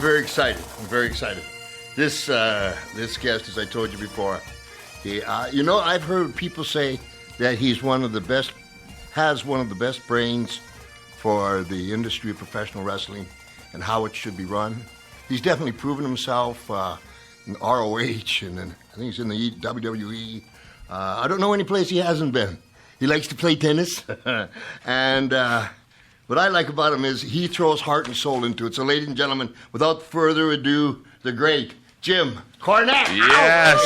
very excited. This guest, as I told you before, I've heard people say that he's has one of the best brains for the industry of professional wrestling and how it should be run. He's definitely proven himself in ROH, and then I think he's in the WWE. I don't know any place he hasn't been. He likes to play tennis, and what I like about him is he throws heart and soul into it. So, ladies and gentlemen, without further ado, the great Jim Cornette. Yes.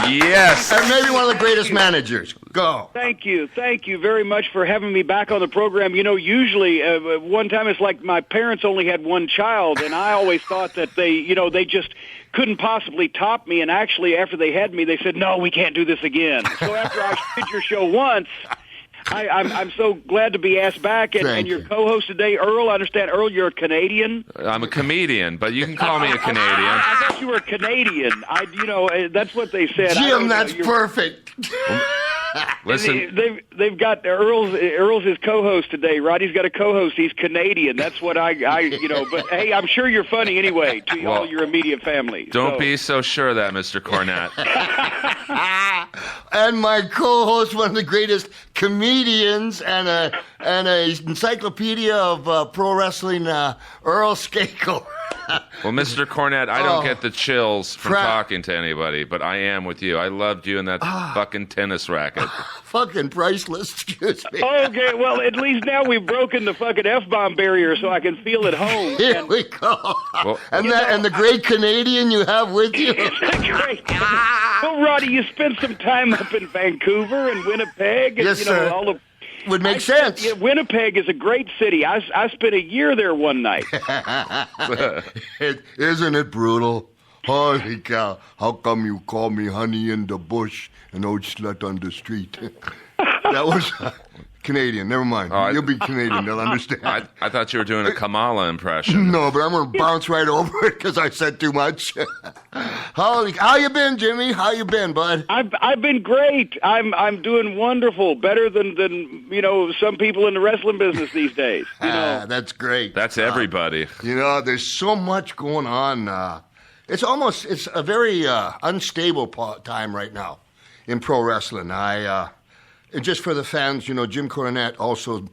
Yes. And maybe one of the greatest managers. Go. Thank you very much for having me back on the program. You know, usually one time it's like my parents only had one child, and I always thought that they just couldn't possibly top me. And actually, after they had me, they said, no, we can't do this again. So after I did your show once, I'm so glad to be asked back, and your co-host today, Earl. I understand, Earl, you're a Canadian. I'm a comedian, but you can call me a Canadian. I thought you were a Canadian. That's what they said. Jim, that's perfect. Listen, they've got Earl's his co-host today. Roddy's got a co-host. He's Canadian. That's what I. But hey, I'm sure you're funny anyway to all your immediate family. Don't be so sure of that, Mr. Cornette. And my co-host, one of the greatest comedians and a encyclopedia of pro wrestling, Earl Skakel. Well, Mr. Cornette, I don't get the chills from talking to anybody, but I am with you. I loved you in that fucking tennis racket. Fucking priceless, excuse me. Okay, well, at least now we've broken the fucking F-bomb barrier so I can feel at home. Here we go. Well, and the great Canadian you have with you. Great. Well, Roddy, you spent some time up in Vancouver and Winnipeg. And, yes, sir. Would make sense. Winnipeg is a great city. I spent a year there one night. Isn't it brutal? Holy cow. How come you call me honey in the bush and old slut on the street? That was Canadian. Never mind. You'll be Canadian. They'll understand. I thought you were doing a Kamala impression. No, but I'm going to bounce right over it because I said too much. How you been, Jimmy? How you been, bud? I've been great. I'm doing wonderful. Better than some people in the wrestling business these days. That's great. That's everybody. There's so much going on. It's a very unstable time right now in pro wrestling. And just for the fans, Jim Cornette also,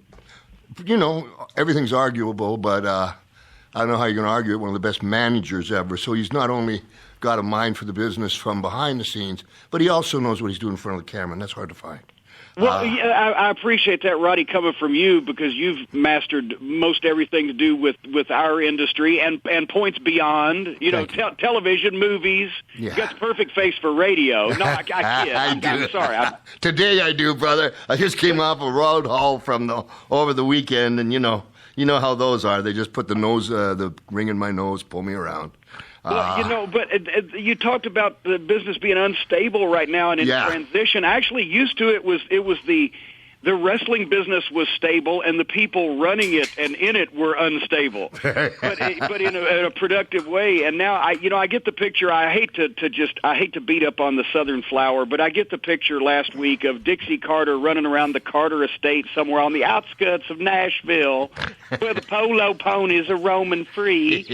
everything's arguable, but I don't know how you're going to argue it. One of the best managers ever. So he's not only got a mind for the business from behind the scenes, but he also knows what he's doing in front of the camera, and that's hard to find. Well, I appreciate that, Roddy, coming from you, because you've mastered most everything to do with our industry and points beyond. Television, movies. Yeah. You got the perfect face for radio. No, I kid. I'm sorry. Today I do, brother. I just came off a road haul from over the weekend, and you know how those are. They just put the ring in my nose, pull me around. Well, but you talked about the business being unstable right now and in transition. Actually, used to it was the wrestling business was stable and the people running it and in it were unstable, but in a productive way. And now I get the picture. I hate to beat up on the Southern Flower, but I get the picture last week of Dixie Carter running around the Carter estate somewhere on the outskirts of Nashville, where the polo ponies are roaming free,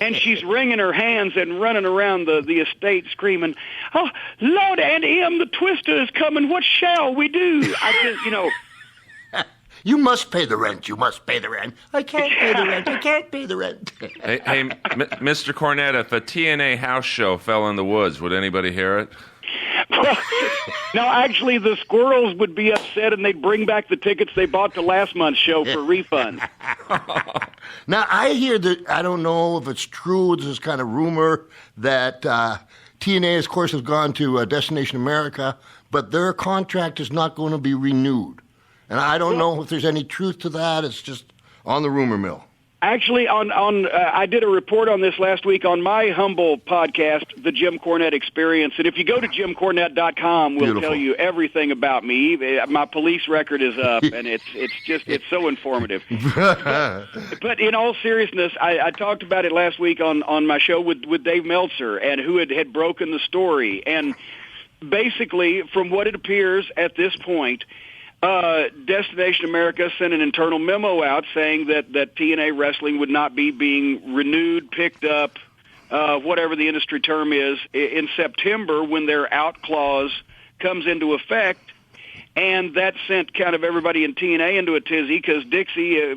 and she's wringing her hands and running around the estate screaming, "Oh, Lord and M, the Twister is coming. What shall we do?" You must pay the rent. You must pay the rent. I can't pay the rent. I can't pay the rent. Hey, Mr. Cornette, if a TNA house show fell in the woods, would anybody hear it? Well, no, actually, the squirrels would be upset, and they'd bring back the tickets they bought to last month's show for refunds. Now, I hear that, I don't know if it's true, there's this kind of rumor that TNA, of course, has gone to Destination America, but their contract is not going to be renewed. And I don't know if there's any truth to that. It's just on the rumor mill. Actually, I did a report on this last week on my humble podcast, The Jim Cornette Experience. And if you go to JimCornette.com, we'll tell you everything about me. My police record is up, and it's so informative. But in all seriousness, I talked about it last week on my show with Dave Meltzer, and who had broken the story. And basically, from what it appears at this point, Destination America sent an internal memo out saying that TNA Wrestling would not be being renewed, picked up, whatever the industry term is, in September when their out clause comes into effect. And that sent kind of everybody in TNA into a tizzy because Dixie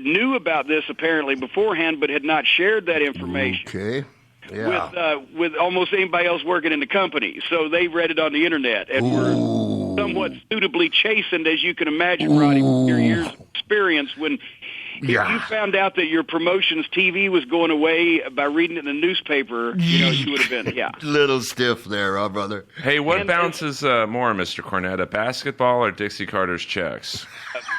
knew about this apparently beforehand, but had not shared that information. Okay. Yeah. With almost anybody else working in the company. So they read it on the internet and were somewhat suitably chastened, as you can imagine, Roddy, with your years of experience when if you found out that your promotions TV was going away by reading it in the newspaper, you would have been, little stiff there, huh, brother? Hey, what bounces more, Mr. Cornette, a basketball or Dixie Carter's checks?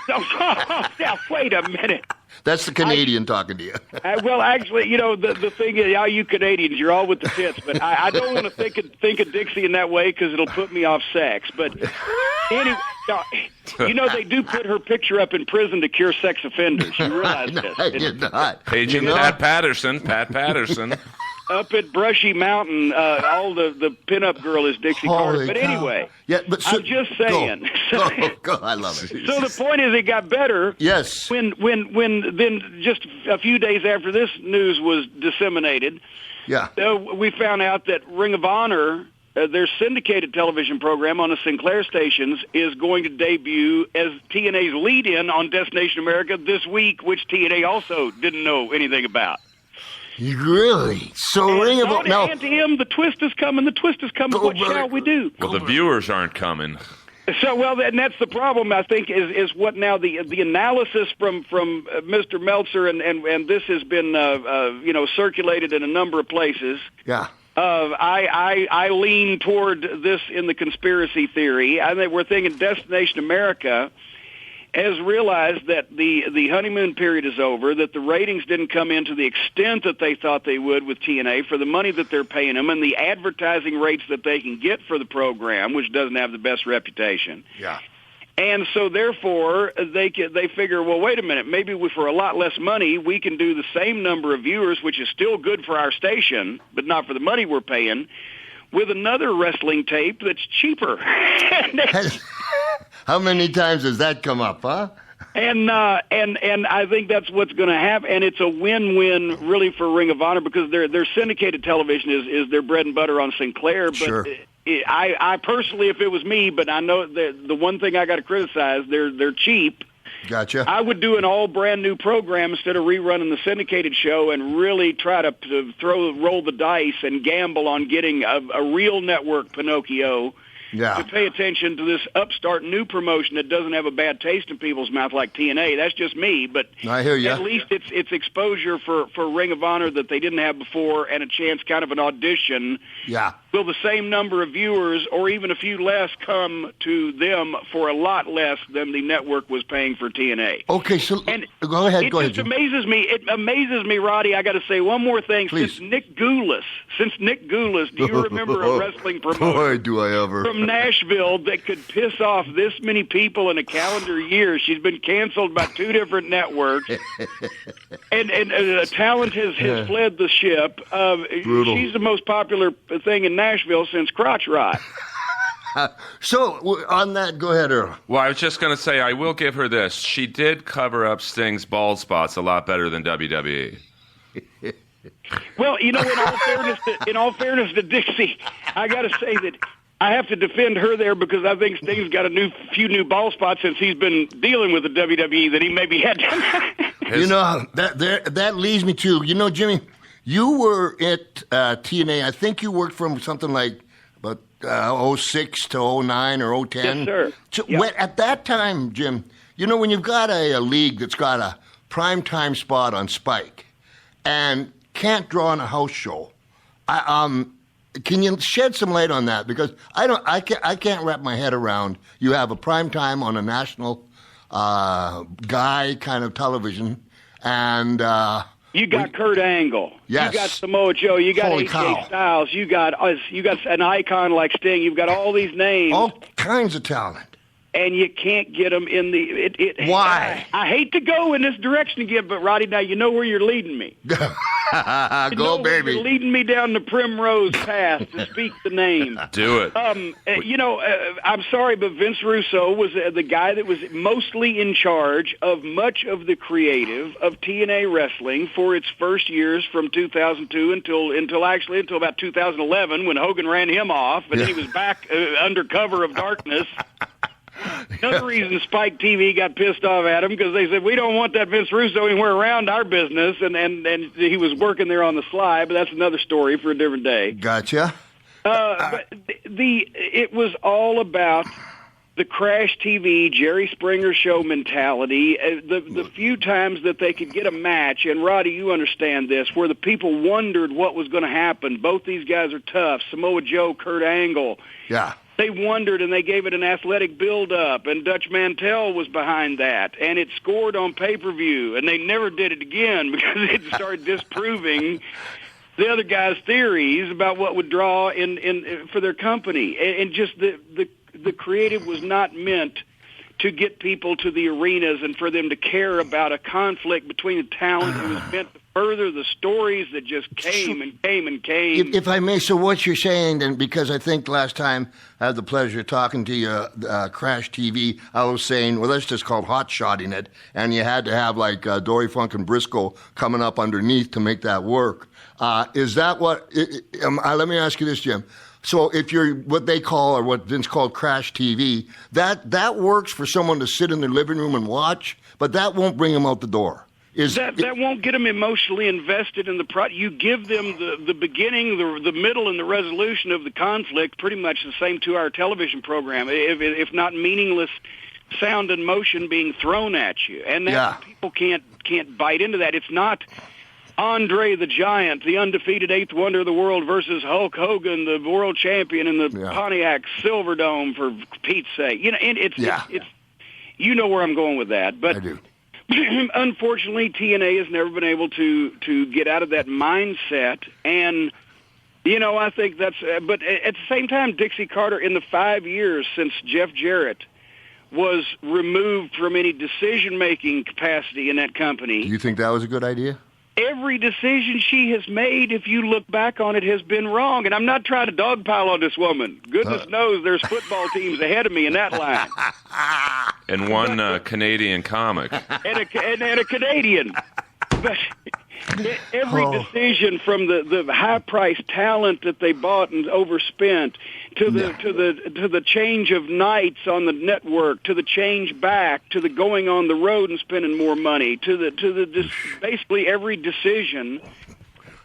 Now, wait a minute. That's the Canadian talking to you. Well, actually, the thing is, how you Canadians, you're all with the tits, but I don't want to think of Dixie in that way because it'll put me off sex. But anyway, they do put her picture up in prison to cure sex offenders. You realize this? I did not. Paging Pat Patterson. Up at Brushy Mountain, all the pinup girl is Dixie Carter. But anyway, I'm just saying. Go. I love it. So the point is, it got better. Yes. When then just a few days after this news was disseminated, we found out that Ring of Honor, their syndicated television program on the Sinclair stations, is going to debut as TNA's lead-in on Destination America this week, which TNA also didn't know anything about. Really? So Ring of Honor. Now, him, the twist is coming. What shall we do? Well, the viewers aren't coming. So, and that's the problem, I think, is what now the analysis from Mr. Meltzer, and this has been, circulated in a number of places. Yeah. I lean toward this in the conspiracy theory. I think we're thinking Destination America has realized that the honeymoon period is over, that the ratings didn't come in to the extent that they thought they would with TNA for the money that they're paying them and the advertising rates that they can get for the program, which doesn't have the best reputation. Yeah. And so, therefore, they figure, well, wait a minute, maybe for a lot less money, we can do the same number of viewers, which is still good for our station, but not for the money we're paying, with another wrestling tape that's cheaper. How many times has that come up, huh? And I think that's what's going to happen, and it's a win-win really for Ring of Honor because their syndicated television is their bread and butter on Sinclair. But sure. I personally, if it was me, but I know the one thing I got to criticize, they're cheap. Gotcha. I would do an all brand new program instead of rerunning the syndicated show and really try to roll the dice and gamble on getting a real network Pinocchio. Yeah. To pay attention to this upstart new promotion that doesn't have a bad taste in people's mouth like TNA. That's just me, but I hear you. At least it's exposure for Ring of Honor that they didn't have before and a chance, kind of an audition. Yeah. Will the same number of viewers or even a few less come to them for a lot less than the network was paying for TNA? Okay, so go ahead. It just amazes me. It amazes me, Roddy. I got to say one more thing. Please. Since Nick Goulas, do you remember a wrestling promoter? Boy, do I ever. From Nashville that could piss off this many people in a calendar year. She's been canceled by 2 different networks, and talent has fled the ship. Brutal. She's the most popular thing in Nashville since Crotch Rot. So, on that, go ahead, Earl. Well, I was just going to say, I will give her this. She did cover up Sting's bald spots a lot better than WWE. Well, in all fairness to Dixie, I got to say that I have to defend her there because I think Sting's got a few new ball spots since he's been dealing with the WWE that he maybe had. That leads me to, Jimmy, you were at TNA. I think you worked from something like about 06 to 09 or 010. Yes, sir. So at that time, Jim, when you've got a league that's got a primetime spot on Spike and can't draw on a house show, can you shed some light on that? Because I can't wrap my head around you have a prime time on a national guy kind of television, and you got Kurt Angle, yes, you got Samoa Joe, you got AJ Styles, you got an icon like Sting, you've got all these names, all kinds of talent. and you can't get them in the. Why? I hate to go in this direction again, but Roddy, now you know where you're leading me. Go, baby. You're leading me down the primrose path to speak the name. Do it. I'm sorry, but Vince Russo was the guy that was mostly in charge of much of the creative of TNA wrestling for its first years from 2002 until about 2011 when Hogan ran him off, and then he was back under cover of darkness. Another reason Spike TV got pissed off at him because they said, we don't want that Vince Russo anywhere around our business, and he was working there on the sly, but that's another story for a different day. Gotcha. But it was all about the Crash TV, Jerry Springer show mentality. The few times that they could get a match, and Roddy, you understand this, where the people wondered what was going to happen. Both these guys are tough. Samoa Joe, Kurt Angle. Yeah. They wondered, and they gave it an athletic build-up, and Dutch Mantell was behind that, and it scored on pay-per-view, and they never did it again because it started disproving the other guys' theories about what would draw in for their company, and just the creative was not meant to get people to the arenas and for them to care about a conflict between the talent. It was meant to further the stories that just came and came and came. If I may, so what you're saying, then, because I think last time I had the pleasure of talking to you, Crash TV, I was saying, well, that's just called hot-shotting it, and you had to have, like, Dory Funk and Briscoe coming up underneath to make that work. Is that what, let me ask you this, Jim. So if you're what they call, or what Vince called Crash TV, that works for someone to sit in their living room and watch, but that won't bring them out the door. That won't get them emotionally invested in the product. You give them the beginning, the middle, and the resolution of the conflict, pretty much the same 2-hour television program, if not meaningless sound and motion being thrown at you. And people can't bite into that. It's not Andre the Giant, the undefeated eighth wonder of the world, versus Hulk Hogan, the world champion in the Pontiac Silverdome, for Pete's sake. You know, and it's you know where I'm going with that. But I do. Unfortunately, TNA has never been able to get out of that mindset, and I think that's. But at the same time, Dixie Carter, in the 5 years since Jeff Jarrett was removed from any decision-making capacity in that company, Do you think that was a good idea? Every decision she has made, if you look back on it, has been wrong. And I'm not trying to dogpile on this woman. Goodness knows there's football teams ahead of me in that line. And one Canadian comic. And a Canadian. But every decision, from the high-priced talent that they bought and overspent, to the change of nights on the network, to the change back, to the going on the road and spending more money, basically every decision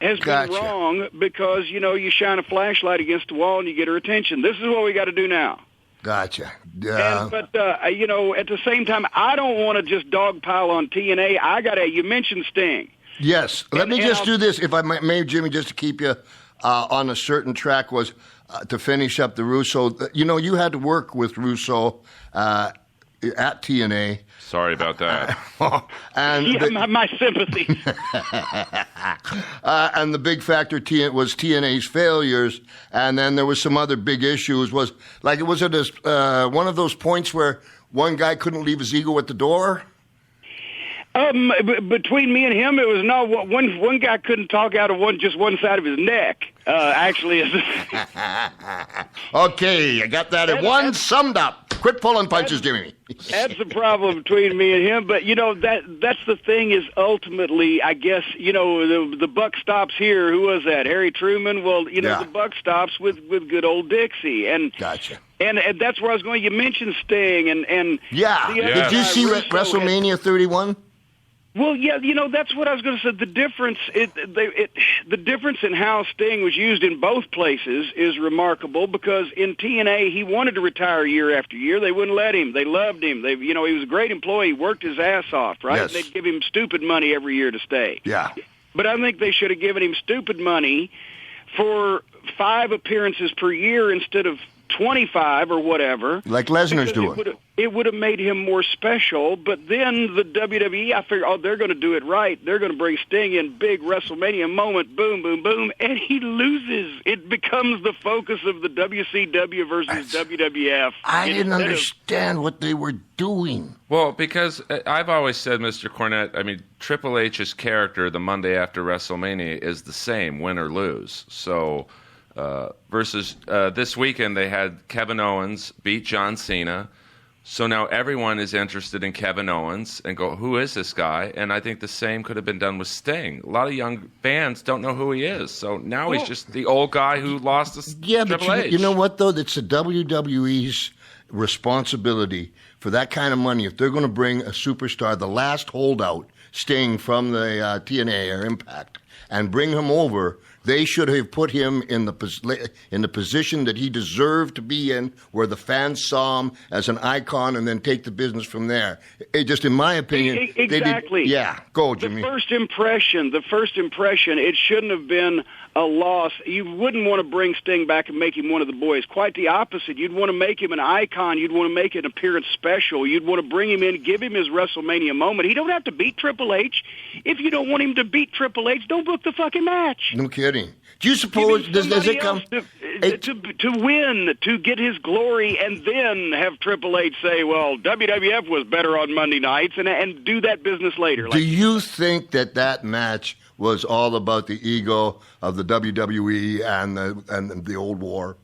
has been wrong because you shine a flashlight against the wall and you get her attention. This is what we got to do now. Gotcha. But at the same time, I don't want to just dogpile on TNA. You mentioned Sting. Yes. Let me just do this, if I may, Jimmy, just to keep you on a certain track, was to finish up the Russo. You had to work with Russo at TNA. Sorry about that. And my sympathy. And the big factor was TNA's failures, and then there was some other big issues. Was it one of those points where one guy couldn't leave his ego at the door? Between me and him, it was one guy couldn't talk out of just one side of his neck. Actually, okay, I got that at one summed up. Quit pulling punches, Jimmy. That's the problem between me and him. But that's the thing. Is ultimately, I guess the buck stops here. Who was that? Harry Truman. Well, the buck stops with good old Dixie. And gotcha. And that's where I was going. You mentioned Sting and Did you see WrestleMania 31? Well, yeah, that's what I was going to say. The difference in how Sting was used in both places is remarkable, because in TNA he wanted to retire year after year. They wouldn't let him. They loved him. He was a great employee. He worked his ass off, right? Yes. They'd give him stupid money every year to stay. Yeah. But I think they should have given him stupid money for 5 appearances per year instead of 25 or whatever. Like Lesnar's doing. It would have made him more special, but then the WWE, I figured, they're going to do it right. They're going to bring Sting in, big WrestleMania moment, boom, boom, boom, and he loses. It becomes the focus of the WCW versus WWF. I didn't understand what they were doing. Well, because I've always said, Mr. Cornette, I mean, Triple H's character the Monday after WrestleMania is the same, win or lose. So versus this weekend, they had Kevin Owens beat John Cena. So now everyone is interested in Kevin Owens and go, who is this guy? And I think the same could have been done with Sting. A lot of young fans don't know who he is. So now he's just the old guy who lost to Triple H. You know what, though? It's the WWE's responsibility for that kind of money. If they're going to bring a superstar, the last holdout, Sting from the TNA or Impact, and bring him over, they should have put him in the position that he deserved to be in, where the fans saw him as an icon, and then take the business from there. It just, in my opinion, exactly. Go, Jimmy. The first impression, it shouldn't have been a loss. You wouldn't want to bring Sting back and make him one of the boys. Quite the opposite. You'd want to make him an icon. You'd want to make an appearance special. You'd want to bring him in, give him his WrestleMania moment. He don't have to beat Triple H. If you don't want him to beat Triple H, don't book the fucking match. No kidding. Do you suppose does it come to win, to get his glory, and then have Triple H say, "Well, WWF was better on Monday nights," and do that business later? Do you think that match was all about the ego of the WWE and the old war?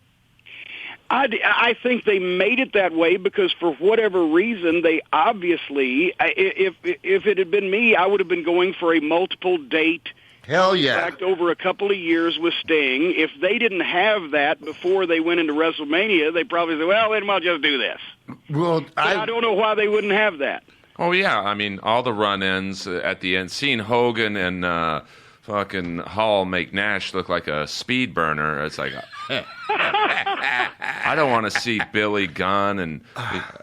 I think they made it that way because for whatever reason, they obviously, if it had been me, I would have been going for a multiple date. Hell yeah. Contract over a couple of years with Sting. If they didn't have that before they went into WrestleMania, they probably said, well, then we'll just do this. Well, I don't know why they wouldn't have that. Oh, yeah. I mean, all the run-ins at the end, seeing Hogan and fucking Hall make Nash look like a speed burner. It's like, I don't want to see Billy Gunn and.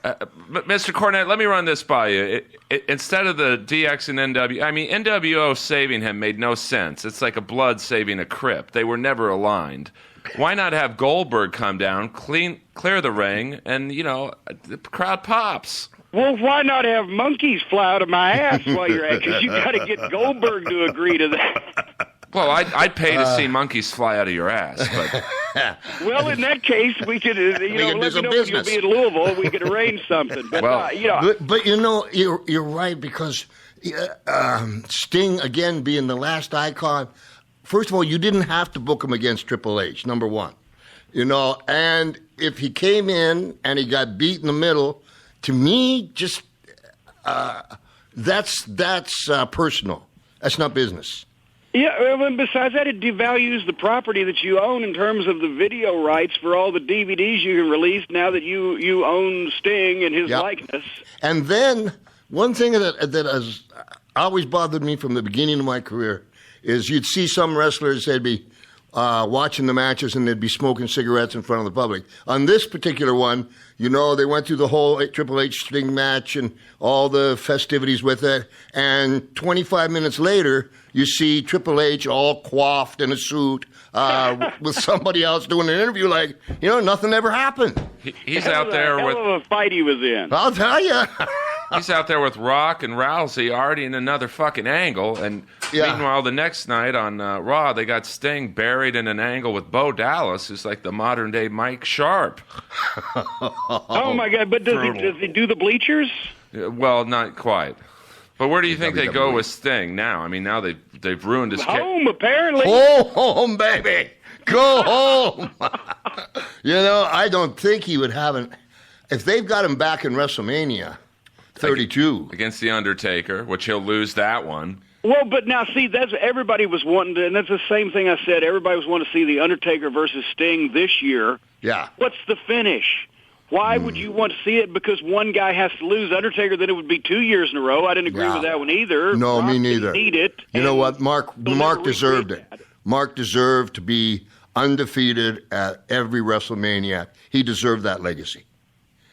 But Mr. Cornette, let me run this by you. Instead of the DX and NWO saving him made no sense. It's like a Blood saving a Crip. They were never aligned. Why not have Goldberg come down, clear the ring, and the crowd pops? Well, why not have monkeys fly out of my ass while you're at it? Because you got to get Goldberg to agree to that. Well, I'd pay to see monkeys fly out of your ass, but. Well, in that case, we could, let me know when you'll be in Louisville. We could arrange something. But, but you're right, because Sting, again, being the last icon, first of all, you didn't have to book him against Triple H, number one. And if he came in and he got beat in the middle, to me, just that's personal. That's not business. Yeah, and besides that, it devalues the property that you own in terms of the video rights for all the DVDs you can release now that you own Sting and his likeness. And then one thing that has always bothered me from the beginning of my career is you'd see some wrestlers, they'd be watching the matches and they'd be smoking cigarettes in front of the public. On this particular one, they went through the whole Triple H Sting match and all the festivities with it. And 25 minutes later, you see Triple H all coiffed in a suit with somebody else doing an interview like, nothing ever happened. He's out there with a fight he was in. I'll tell you. He's out there with Rock and Rousey already in another fucking angle. And meanwhile, the next night on Raw, they got Sting buried in an angle with Bo Dallas, who's like the modern-day Mike Sharp. Oh, my God. But does he do the bleachers? Well, not quite. But where do you think they go with Sting now? I mean, now they've ruined his home, apparently. Go home, baby. Go home. I don't think he would have if they've got him back in WrestleMania 32 against The Undertaker, which he'll lose that one. Well, but now, see, everybody was wanting to, and that's the same thing I said. Everybody was wanting to see The Undertaker versus Sting this year. Yeah. What's the finish? Why would you want to see it? Because one guy has to lose. Undertaker, then it would be 2 years in a row. I didn't agree with that one either. No, Rock me neither. Need it. You know what? Mark deserved it. Mark deserved to be undefeated at every WrestleMania. He deserved that legacy.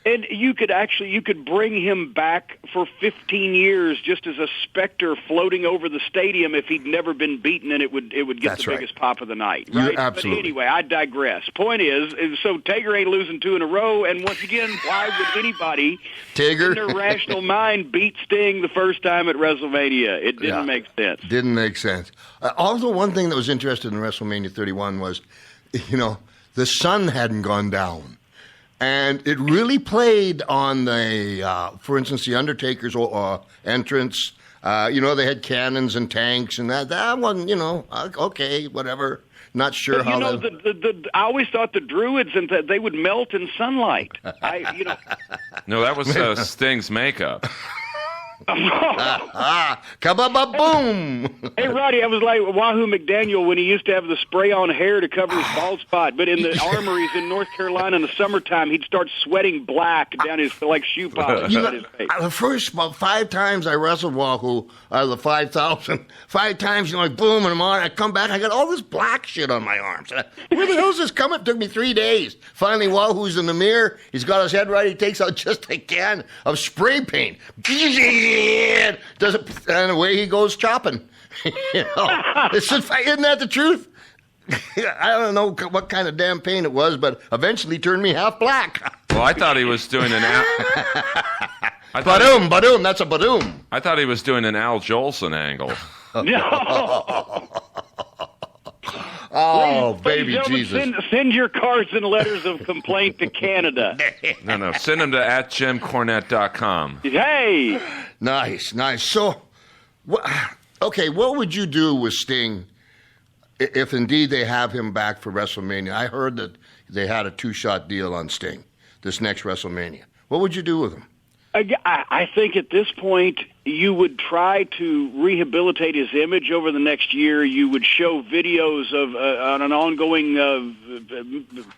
And you could bring him back for 15 years just as a specter floating over the stadium if he'd never been beaten, and it would get That's the right. biggest pop of the night. Right? Absolutely. But anyway, I digress. Point is, so Taker ain't losing 2 in a row, and once again, why would anybody in their rational mind beat Sting the first time at WrestleMania? It didn't make sense. Didn't make sense. Also, one thing that was interesting in WrestleMania 31 was, the sun hadn't gone down. And it really played on the, for instance, the Undertaker's entrance. They had cannons and tanks, and that wasn't, okay, whatever. Not sure but, how. I always thought the Druids and they would melt in sunlight. No, that was Sting's makeup. Kaboom! Hey, Roddy, I was like Wahoo McDaniel when he used to have the spray-on hair to cover his bald spot, but in the armories in North Carolina in the summertime, he'd start sweating black down his, like, shoe polish on his face. The first about 5 times I wrestled Wahoo, the 5,000, 5 times, like, boom, and I'm on. I come back, I got all this black shit on my arms. Where the hell's this coming? It took me 3 days. Finally, Wahoo's in the mirror. He's got his head right. He takes out just a can of spray paint. Does it, and away he goes chopping. Isn't that the truth? I don't know what kind of damn paint it was, but eventually turned me half black. Well, I thought he was doing an Badoom, that's a badoom. I thought he was doing an Al Jolson angle. No. Oh, Please, baby Jesus. Send your cards and letters of complaint to Canada. No, send them to @JimCornette.com. Hey! Nice. So, what would you do with Sting if indeed they have him back for WrestleMania? I heard that they had a 2-shot deal on Sting this next WrestleMania. What would you do with him? I think at this point you would try to rehabilitate his image over the next year. You would show videos of on an ongoing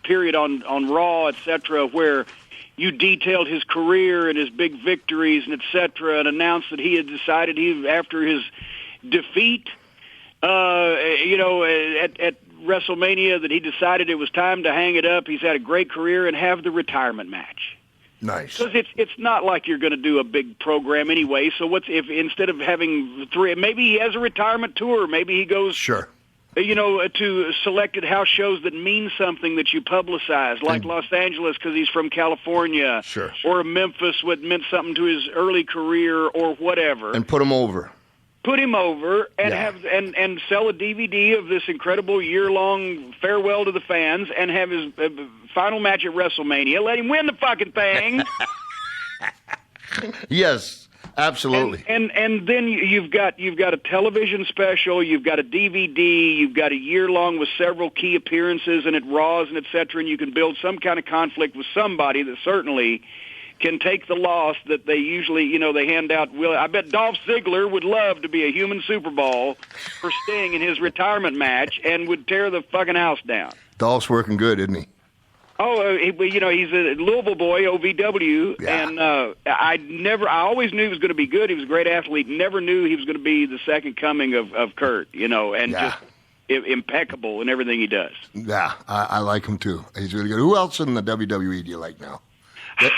period on Raw, etc., where you detailed his career and his big victories and etc., and announced that he had decided after his defeat, at WrestleMania, that he decided it was time to hang it up. He's had a great career, and have the retirement match. Nice. Because it's not like you're going to do a big program anyway. So what's if instead of having 3, maybe he has a retirement tour. Maybe he goes, sure, to selected house shows that mean something that you publicize, like Los Angeles because he's from California, sure, or Memphis, what meant something to his early career, or whatever, and put him over. Put him over and have and sell a DVD of this incredible year-long farewell to the fans, and have his final match at WrestleMania. Let him win the fucking thing. Yes, absolutely. And then you've got a television special, you've got a DVD, you've got a year-long with several key appearances and at Raws and etc. And you can build some kind of conflict with somebody that certainly can take the loss that they usually, they hand out. I bet Dolph Ziggler would love to be a human Super Bowl for Sting in his retirement match and would tear the fucking house down. Dolph's working good, isn't he? Oh, he's a Louisville boy, OVW, and I always knew he was going to be good. He was a great athlete. Never knew he was going to be the second coming of Kurt, just impeccable in everything he does. Yeah, I like him too. He's really good. Who else in the WWE do you like now?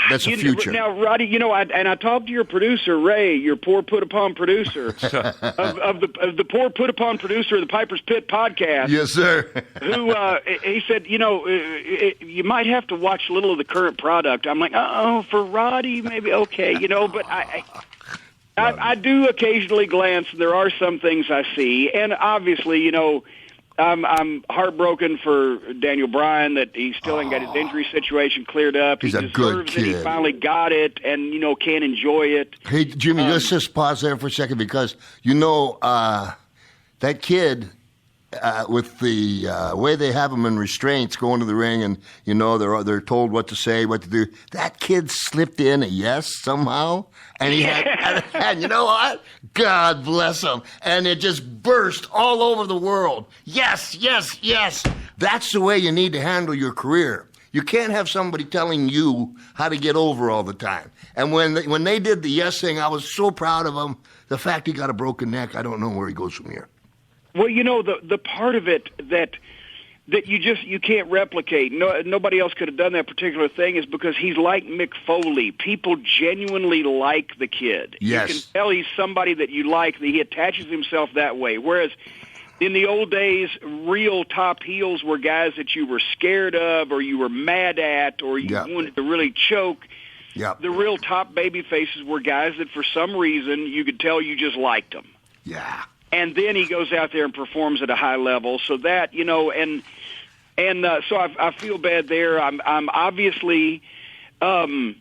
That's a future. Now, Roddy, I talked to your producer, Ray, your poor put-upon producer, of the poor put-upon producer of the Piper's Pit podcast. Yes, sir. Who, he said, you might have to watch a little of the current product. I'm like, for Roddy, maybe, okay, but I do occasionally glance. There are some things I see, and obviously, I'm heartbroken for Daniel Bryan that he still ain't got his injury situation cleared up. He's a good kid. That he finally got it and, can enjoy it. Hey, Jimmy, let's just pause there for a second because, that kid, with the way they have him in restraints going to the ring and, they're told what to say, what to do, that kid slipped in a yes somehow. And he had, and you know what? God bless him. And it just burst all over the world. Yes, yes, yes. That's the way you need to handle your career. You can't have somebody telling you how to get over all the time. And when they did the yes thing, I was so proud of him. The fact he got a broken neck, I don't know where he goes from here. Well, the part of it that that you can't replicate. Nobody else could have done that particular thing is because he's like Mick Foley. People genuinely like the kid. Yes. You can tell he's somebody that you like, that he attaches himself that way. Whereas in the old days, real top heels were guys that you were scared of or you were mad at or you wanted to really choke. Yep. The real top baby faces were guys that for some reason you could tell you just liked them. Yeah. And then he goes out there and performs at a high level. So that, so I feel bad there. I'm obviously, I'm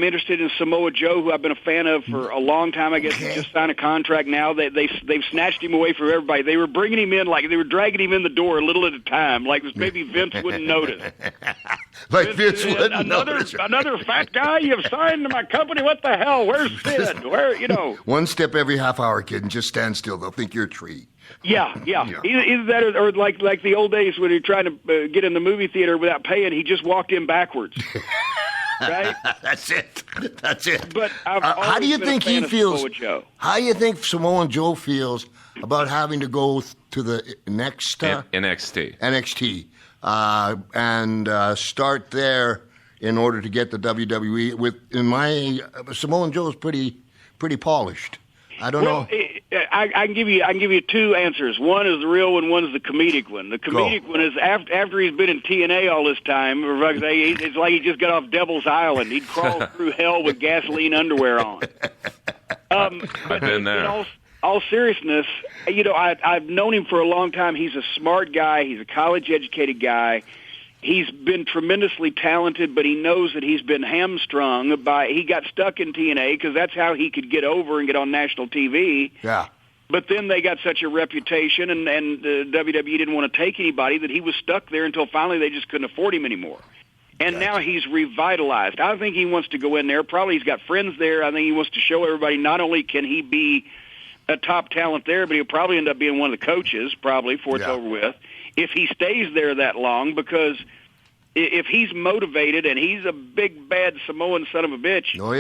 interested in Samoa Joe, who I've been a fan of for a long time. I guess he just signed a contract now. They've snatched him away from everybody. They were bringing him in like they were dragging him in the door a little at a time, like maybe Vince wouldn't notice. Like Vince wouldn't notice. Another fat guy you've signed to my company. What the hell? Where's Sid? One step every half hour, kid, and just stand still. They'll think you're a tree. Yeah. Either that or like the old days when you're trying to get in the movie theater without paying, he just walked in backwards. Right? That's it. But how do you think he feels? How do you think Samoa Joe feels about having to go to the next NXT and start there in order to get the WWE? Samoa Joe is pretty polished. I don't know. I can give you two answers. One is the real one. One is the comedic one. The comedic one is after he's been in TNA all this time. It's like he just got off Devil's Island. He'd crawl through hell with gasoline underwear on. I've been there. In all seriousness, I've known him for a long time. He's a smart guy. He's a college-educated guy. He's been tremendously talented, but he knows that he's been hamstrung he got stuck in TNA because that's how he could get over and get on national TV. Yeah. But then they got such a reputation, and WWE didn't want to take anybody, that he was stuck there until finally they just couldn't afford him anymore. And now he's revitalized. I think he wants to go in there. Probably he's got friends there. I think he wants to show everybody not only can he be a top talent there, but he'll probably end up being one of the coaches, probably, before it's over with, if he stays there that long, because if he's motivated and he's a big, bad Samoan son of a bitch, he'll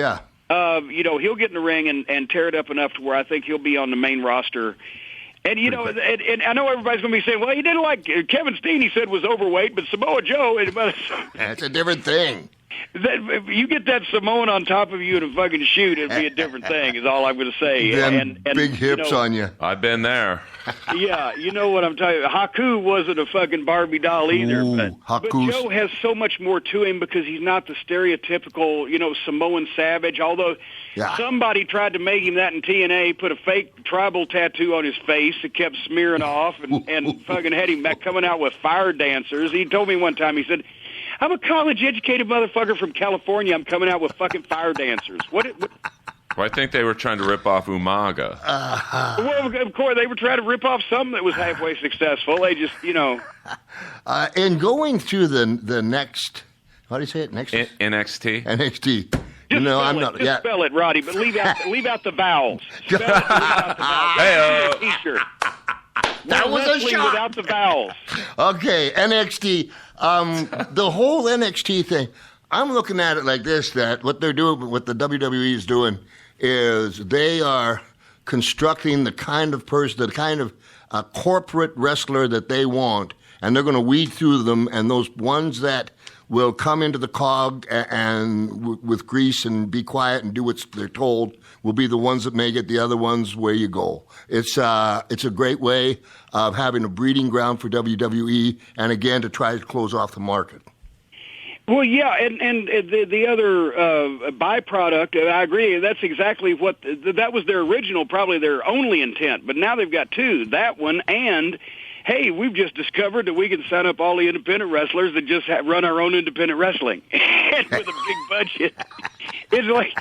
get in the ring and tear it up enough to where I think he'll be on the main roster. And, and I know everybody's going to be saying, well, he didn't like Kevin Steen, he said, was overweight, but Samoa Joe. That's a different thing. If you get that Samoan on top of you in a fucking shoot, it'd be a different thing, is all I'm going to say. And big hips on you. I've been there. Yeah, you know what I'm telling you. Haku wasn't a fucking Barbie doll either. But Joe has so much more to him because he's not the stereotypical, Samoan savage. Although somebody tried to make him that in TNA, put a fake tribal tattoo on his face that kept smearing off and fucking had him back coming out with fire dancers. He told me one time, he said, I'm a college-educated motherfucker from California. I'm coming out with fucking fire dancers. What? Well, I think they were trying to rip off Umaga. Well, of course, they were trying to rip off something that was halfway successful. They just, in going through the next, how do you say it? Next NXT. NXT. Just spell it, Roddy, but leave out the vowels. Spell it, leave out the vowels. T-shirt. That was a shot. Without the vowels. Okay, NXT. The whole NXT thing, I'm looking at it like this, that what they're doing, what the WWE is doing, is they are constructing the kind of person, the kind of corporate wrestler that they want, and they're going to weed through them, and those ones that will come into the cog and with grease and be quiet and do what they're told will be the ones that make it. The other ones, where you go. It's a great way of having a breeding ground for WWE, and again, to try to close off the market. Well, yeah, and the other byproduct, I agree, that's exactly what, that was their original, probably their only intent, but now they've got two, that one and, hey, we've just discovered that we can sign up all the independent wrestlers that just run our own independent wrestling and with a big budget. It's like,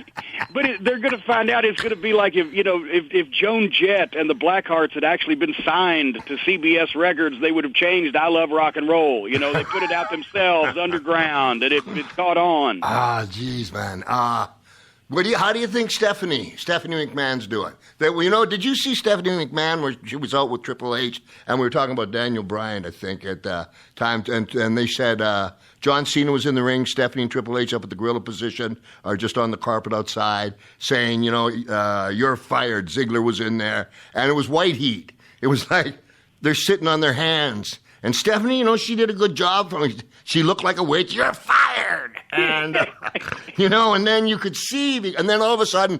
but they're going to find out it's going to be like if Joan Jett and the Blackhearts had actually been signed to CBS Records, they would have changed "I Love Rock and Roll." They put it out themselves underground, and it caught on. Geez, man. How do you think Stephanie McMahon's doing? Did you see Stephanie McMahon where she was out with Triple H, and we were talking about Daniel Bryan, I think, at the time, and they said John Cena was in the ring, Stephanie and Triple H up at the gorilla position, or just on the carpet outside, saying, you're fired. Ziggler was in there, and it was white heat. It was like they're sitting on their hands, And Stephanie, she did a good job. She looked like a witch. You're fired. And, and then you could see, and then all of a sudden,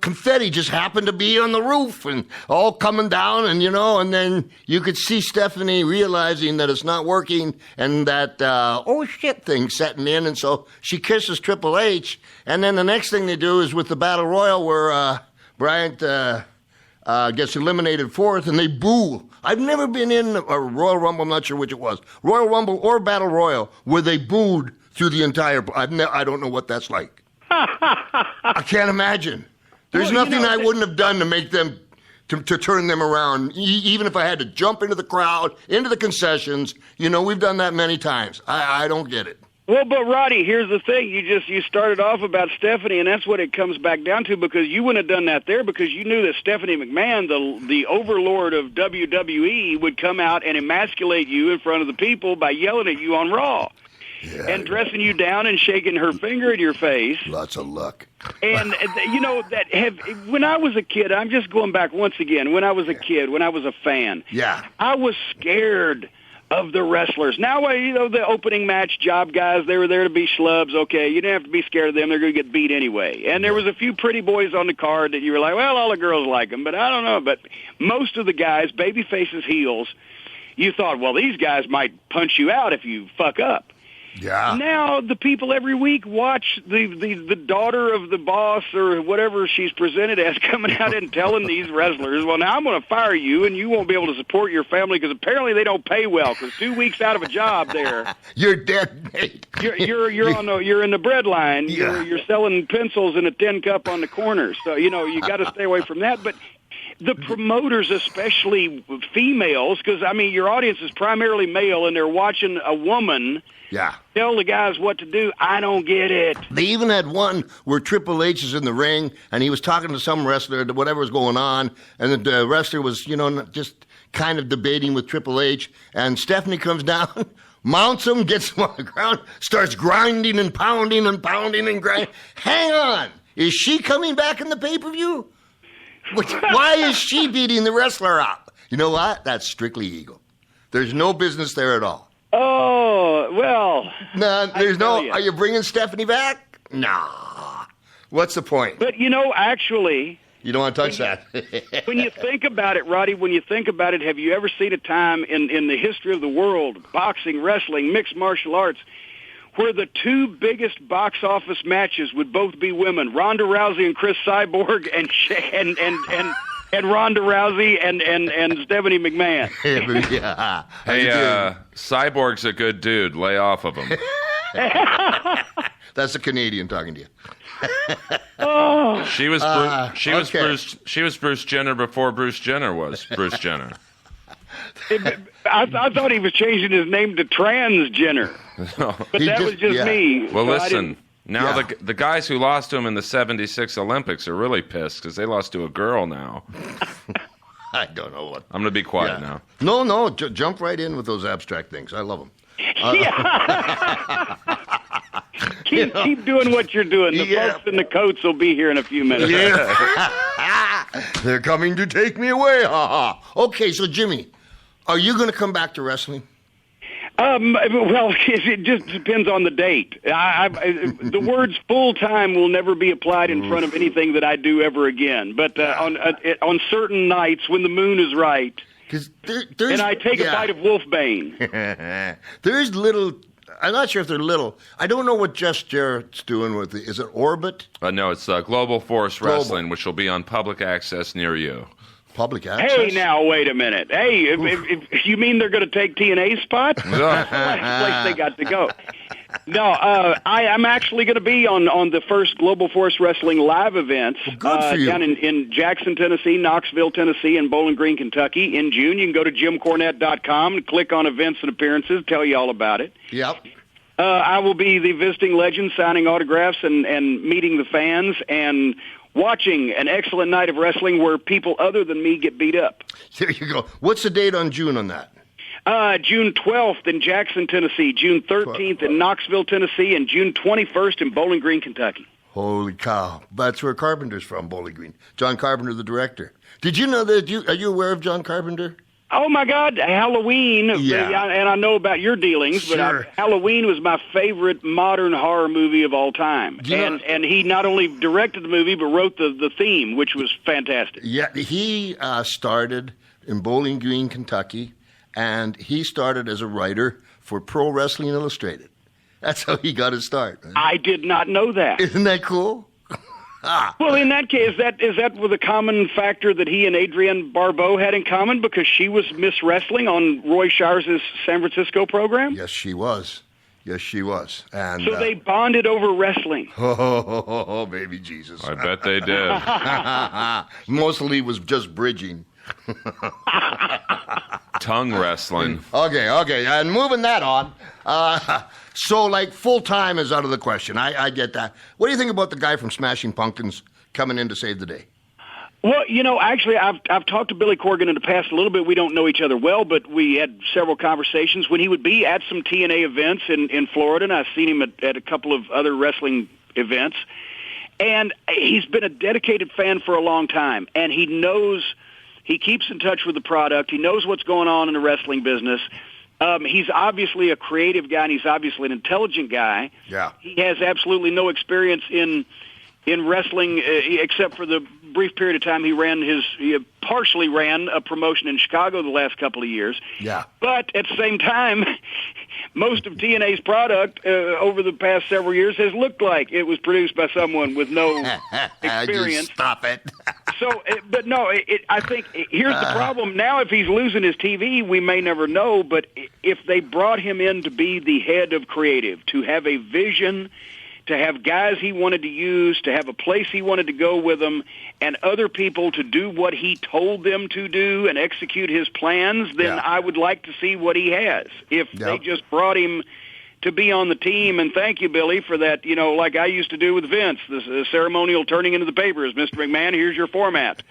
confetti just happened to be on the roof and all coming down. And, and then you could see Stephanie realizing that it's not working and that, oh shit thing setting in. And so she kisses Triple H. And then the next thing they do is with the Battle Royal where Bryant gets eliminated fourth and they boo. I've never been in a Royal Rumble, I'm not sure which it was, Royal Rumble or Battle Royal, where they booed through the entire... I don't know what that's like. I can't imagine. There's nothing I wouldn't have done to make them... To turn them around, even if I had to jump into the crowd, into the concessions. We've done that many times. I don't get it. Well, but Roddy, here's the thing. You started off about Stephanie, and that's what it comes back down to, because you wouldn't have done that there because you knew that Stephanie McMahon, the overlord of WWE, would come out and emasculate you in front of the people by yelling at you on Raw. Yeah, and dressing you down and shaking her finger in your face. Lots of luck. And, when I was a kid, I'm just going back once again, when I was a kid, when I was a fan, I was scared of the wrestlers. Now, the opening match job guys, they were there to be schlubs. Okay, you didn't have to be scared of them. They're going to get beat anyway. And there was a few pretty boys on the card that you were like, well, all the girls like them, but I don't know. But most of the guys, baby faces, heels, you thought, well, these guys might punch you out if you fuck up. Yeah. Now the people every week watch the daughter of the boss or whatever she's presented as coming out and telling these wrestlers, well, now I'm going to fire you and you won't be able to support your family because apparently they don't pay well because 2 weeks out of a job there, you're dead, mate. You're in the bread line. Yeah. You're selling pencils in a tin cup on the corner. So you got to stay away from that. But the promoters, especially females, because your audience is primarily male and they're watching a woman. Yeah. Tell the guys what to do. I don't get it. They even had one where Triple H is in the ring, and he was talking to some wrestler, whatever was going on, and the wrestler was, just kind of debating with Triple H, and Stephanie comes down, mounts him, gets him on the ground, starts grinding and pounding and pounding and grinding. Hang on. Is she coming back in the pay-per-view? Why is she beating the wrestler up? You know what? That's strictly ego. There's no business there at all. Oh, well. No, there's no. Are you bringing Stephanie back? Nah. What's the point? But, actually. You don't want to touch that. When you think about it, Roddy, have you ever seen a time in the history of the world, boxing, wrestling, mixed martial arts, where the two biggest box office matches would both be women, Ronda Rousey and Chris Cyborg and Ronda Rousey and Stephanie McMahon. Yeah. Hey, Cyborg's a good dude. Lay off of him. That's a Canadian talking to you. Oh. She was Bruce Jenner before Bruce Jenner was Bruce Jenner. I thought he was changing his name to Transgender, but that was just me. Well, listen. Now the guys who lost to him in the '76 Olympics are really pissed because they lost to a girl now. I don't know what. I'm going to be quiet now. No, jump right in with those abstract things. I love them. Keep doing what you're doing. The folks in the coats will be here in a few minutes. Yeah. They're coming to take me away. Okay, so Jimmy, are you going to come back to wrestling? Well, it just depends on the date. The words full-time will never be applied in front of anything that I do ever again. But on certain nights when the moon is right, and I take a bite of Wolfbane. There's little... I'm not sure if they're little. I don't know what Jeff Jarrett's doing with it. Is it Orbit? No, it's Global Force Wrestling, which will be on public access near you. Public access? Hey, now, wait a minute. Hey, if you mean they're going to take TNA's spot? That's the last place they got to go. No, I'm actually going to be on the first Global Force Wrestling live events down in Jackson, Tennessee, Knoxville, Tennessee, and Bowling Green, Kentucky in June. You can go to JimCornette.com and click on events and appearances, tell you all about it. Yep. I will be the visiting legend, signing autographs and meeting the fans and watching an excellent night of wrestling where people other than me get beat up. There you go. What's the date on June on that? June 12th in Jackson, Tennessee, June 13th in Knoxville, Tennessee, and June 21st in Bowling Green, Kentucky. Holy cow. That's where Carpenter's from, Bowling Green. John Carpenter, the director. Did you know that? Are you aware of John Carpenter? Oh, my God, Halloween, Yeah. and I know about your dealings, Sure. but Halloween was my favorite modern horror movie of all time. And he not only directed the movie, but wrote the theme, which was fantastic. Yeah, he started in Bowling Green, Kentucky, and he started as a writer for Pro Wrestling Illustrated. That's how he got his start. Right? I did not know that. Isn't that cool? Well, in that case, is that with a common factor that he and Adrienne Barbeau had in common because she was Miss Wrestling on Roy Shires' San Francisco program? Yes, she was. Yes, she was. And so they bonded over wrestling. Oh, baby Jesus. I bet they did. Mostly was just bridging. Tongue wrestling. Okay. And moving that on. So, like, full-time is out of the question. I get that. What do you think about the guy from Smashing Pumpkins coming in to save the day? Well, actually, I've talked to Billy Corgan in the past a little bit. We don't know each other well, but we had several conversations when he would be at some TNA events in Florida, and I've seen him at a couple of other wrestling events. And he's been a dedicated fan for a long time, and he keeps in touch with the product. He knows what's going on in the wrestling business. He's obviously a creative guy, and he's obviously an intelligent guy. Yeah. He has absolutely no experience in wrestling except for the brief period of time he partially ran a promotion in Chicago the last couple of years. Yeah. But at the same time, most of TNA's product over the past several years has looked like it was produced by someone with no experience. Just stop it. So, but no, I think here's the problem. Now, if he's losing his TV, we may never know, but if they brought him in to be the head of creative, to have a vision, to have guys he wanted to use, to have a place he wanted to go with them, and other people to do what he told them to do and execute his plans, then I would like to see what he has. If they just brought him to be on the team, and thank you, Billy, for that, like I used to do with Vince, the ceremonial turning into the papers. Mr. McMahon, here's your format.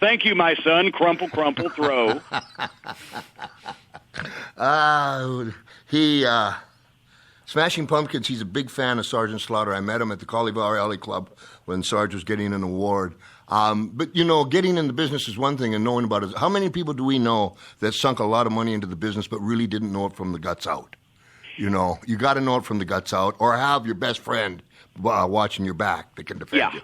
Thank you, my son. Crumple, crumple, throw. Smashing Pumpkins, he's a big fan of Sergeant Slaughter. I met him at the Cauliflower Alley Club when Sarge was getting an award. But, getting in the business is one thing and knowing about it. How many people do we know that sunk a lot of money into the business but really didn't know it from the guts out? You got to know it from the guts out, or have your best friend watching your back that can defend you.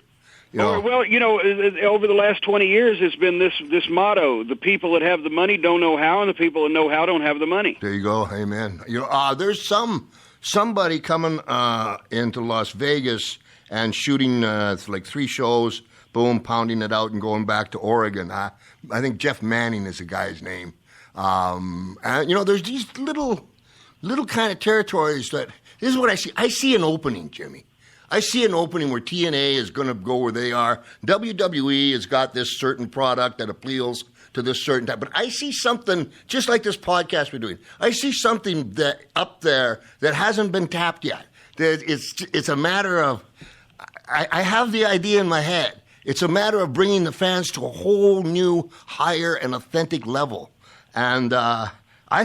Over the last 20 years, it's been this motto: the people that have the money don't know how, and the people that know how don't have the money. There you go. Amen. There's somebody coming into Las Vegas and shooting like 3 shows, boom, pounding it out and going back to Oregon. I think Jeff Manning is the guy's name. And there's these little kind of territories that, this is what I see. I see an opening, Jimmy. I see an opening where TNA is going to go where they are. WWE has got this certain product that appeals to this certain type. But I see something, just like this podcast we're doing, I see something that up there that hasn't been tapped yet. That it's a matter of, I have the idea in my head. It's a matter of bringing the fans to a whole new, higher and authentic level. And I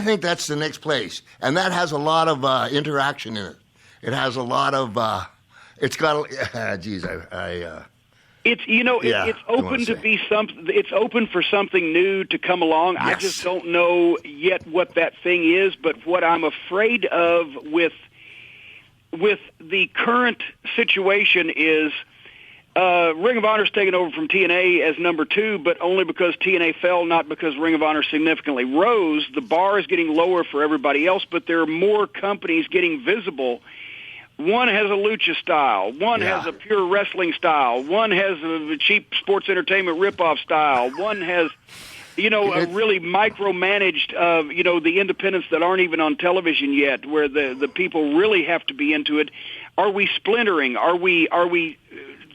think that's the next place. And that has a lot of interaction in it. It has a lot of, it's got, it's open to be something. It's open for something new to come along. Yes. I just don't know yet what that thing is. But what I'm afraid of with the current situation is Ring of Honor's taken over from TNA as number 2, but only because TNA fell, not because Ring of Honor significantly rose. The bar is getting lower for everybody else, but there are more companies getting visible. One has a lucha style. One has a pure wrestling style. One has a cheap sports entertainment ripoff style. One has, a really micromanaged, the independents that aren't even on television yet, where the people really have to be into it. Are we splintering? Are we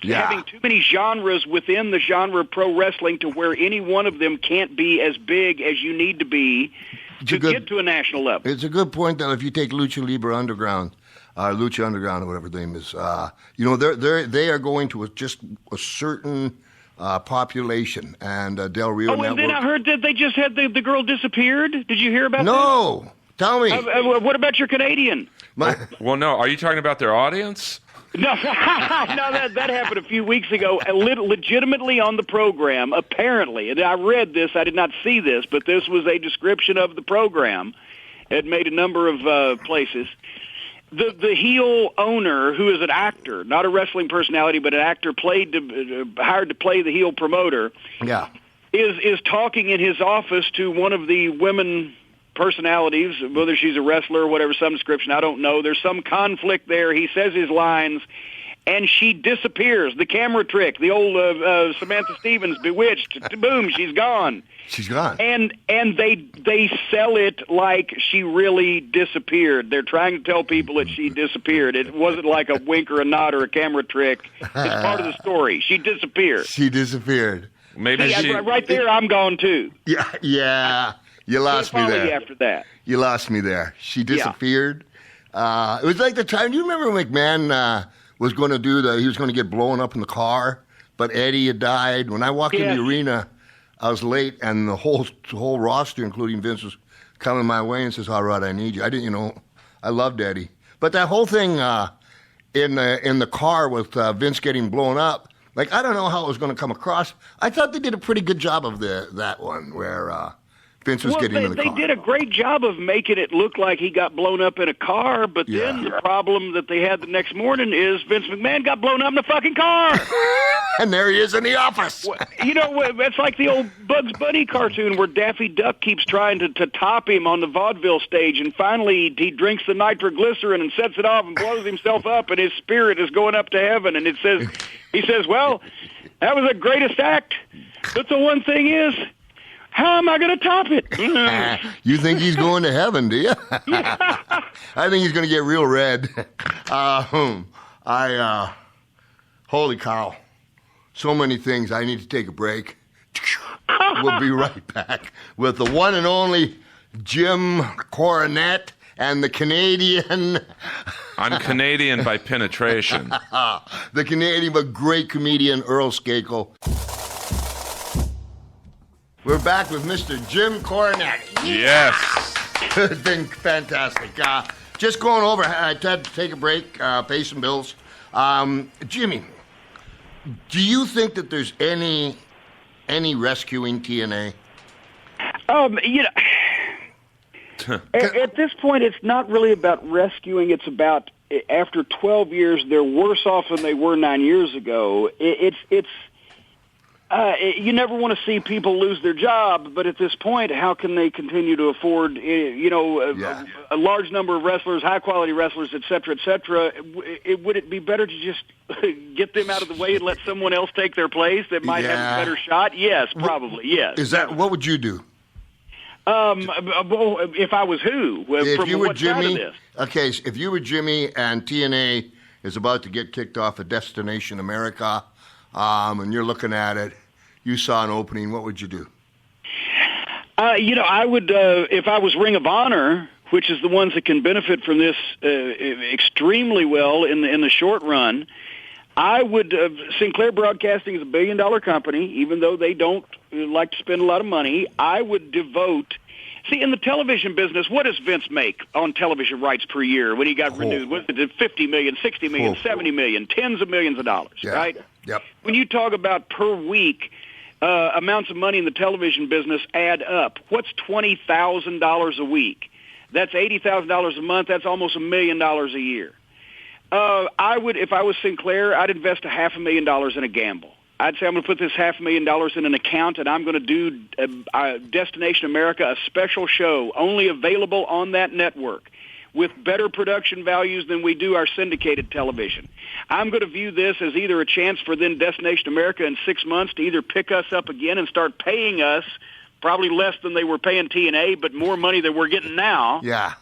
having too many genres within the genre of pro wrestling to where any one of them can't be as big as you need to be to get to a national level? It's a good point, though, if you take Lucha Libre Underground. Lucha Underground, or whatever the name is, they are going to just a certain population, and Del Rio Network. And then I heard that they just had the girl disappeared. Did you hear about that? No, tell me. What about your Canadian? Well, no. Are you talking about their audience? No, that happened a few weeks ago, legitimately on the program, apparently. And I read this, I did not see this, but this was a description of the program. It made a number of places. The heel owner, who is an actor, not a wrestling personality, but an actor hired to play the heel promoter, is talking in his office to one of the women personalities, whether she's a wrestler or whatever, some description, I don't know. There's some conflict there. He says his lines, and she disappears. The camera trick, the old Samantha Stevens, Bewitched, boom, she's gone. She's gone. And they sell it like she really disappeared. They're trying to tell people that she disappeared. It wasn't like a wink or a nod or a camera trick. It's part of the story. She disappeared. She disappeared. Maybe right there, I'm gone too. Yeah. You lost me there. After that. You lost me there. She disappeared. Yeah. It was like the time. Do you remember McMahon was going to he was going to get blown up in the car, but Eddie had died. When I walked in the arena, I was late, and the whole roster, including Vince, was coming my way and says, "All right, I need you." I didn't, I loved Eddie, but that whole thing in the car with Vince getting blown up, like I don't know how it was going to come across. I thought they did a pretty good job of that one where. Vince was getting in the car. They did a great job of making it look like he got blown up in a car, but then the problem that they had the next morning is Vince McMahon got blown up in a fucking car. And there he is in the office. That's like the old Bugs Bunny cartoon where Daffy Duck keeps trying to top him on the vaudeville stage, and finally he drinks the nitroglycerin and sets it off and blows himself up, and his spirit is going up to heaven, and he says, well, that was the greatest act, but the one thing is, how am I going to top it? You think he's going to heaven, do you? I think he's going to get real red. Holy cow. So many things. I need to take a break. We'll be right back with the one and only Jim Cornette and the Canadian. I'm Canadian by penetration. The Canadian but great comedian Earl Skakel. We're back with Mr. Jim Cornette. Yes. It's been fantastic. Just going over, I had to take a break, pay some bills. Jimmy, do you think that there's any rescuing TNA? At this point, it's not really about rescuing. It's about, after 12 years, they're worse off than they were 9 years ago. You never want to see people lose their job, but at this point, how can they continue to afford, a large number of wrestlers, high-quality wrestlers, et cetera, et cetera? Would it be better to just get them out of the way and let someone else take their place that might have a better shot? Yes, probably, yes. What would you do? If I was who? If you were Jimmy, okay, if you were Jimmy and TNA is about to get kicked off at Destination America, and you're looking at it, you saw an opening, what would you do? I would, if I was Ring of Honor, which is the ones that can benefit from this extremely well in the short run, I would, Sinclair Broadcasting is a $1 billion company, even though they don't like to spend a lot of money. I would devote, in the television business, what does Vince make on television rights per year when he got renewed? Was it $50 million, $60 million, $70 million, tens of millions of dollars, right? Yep. When you talk about per week, amounts of money in the television business add up. What's $20,000 a week? That's $80,000 a month. That's almost $1 million a year. I would, if I was Sinclair, I'd invest $500,000 in a gamble. I'd say I'm going to put this $500,000 in an account, and I'm going to do Destination America, a special show only available on that network with better production values than we do our syndicated television. I'm going to view this as either a chance for then Destination America in 6 months to either pick us up again and start paying us, probably less than they were paying TNA, but more money than we're getting now. Yeah.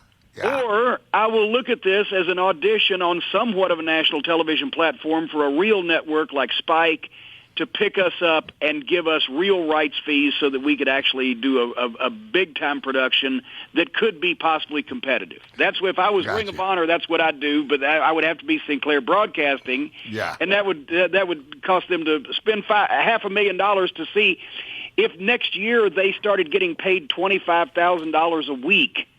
Or I will look at this as an audition on somewhat of a national television platform for a real network like Spike to pick us up and give us real rights fees so that we could actually do a big-time production that could be possibly competitive. That's if I was Ring of Honor, that's what I'd do, but I would have to be Sinclair Broadcasting, and that would cost them to spend $500,000 to see if next year they started getting paid $25,000 a week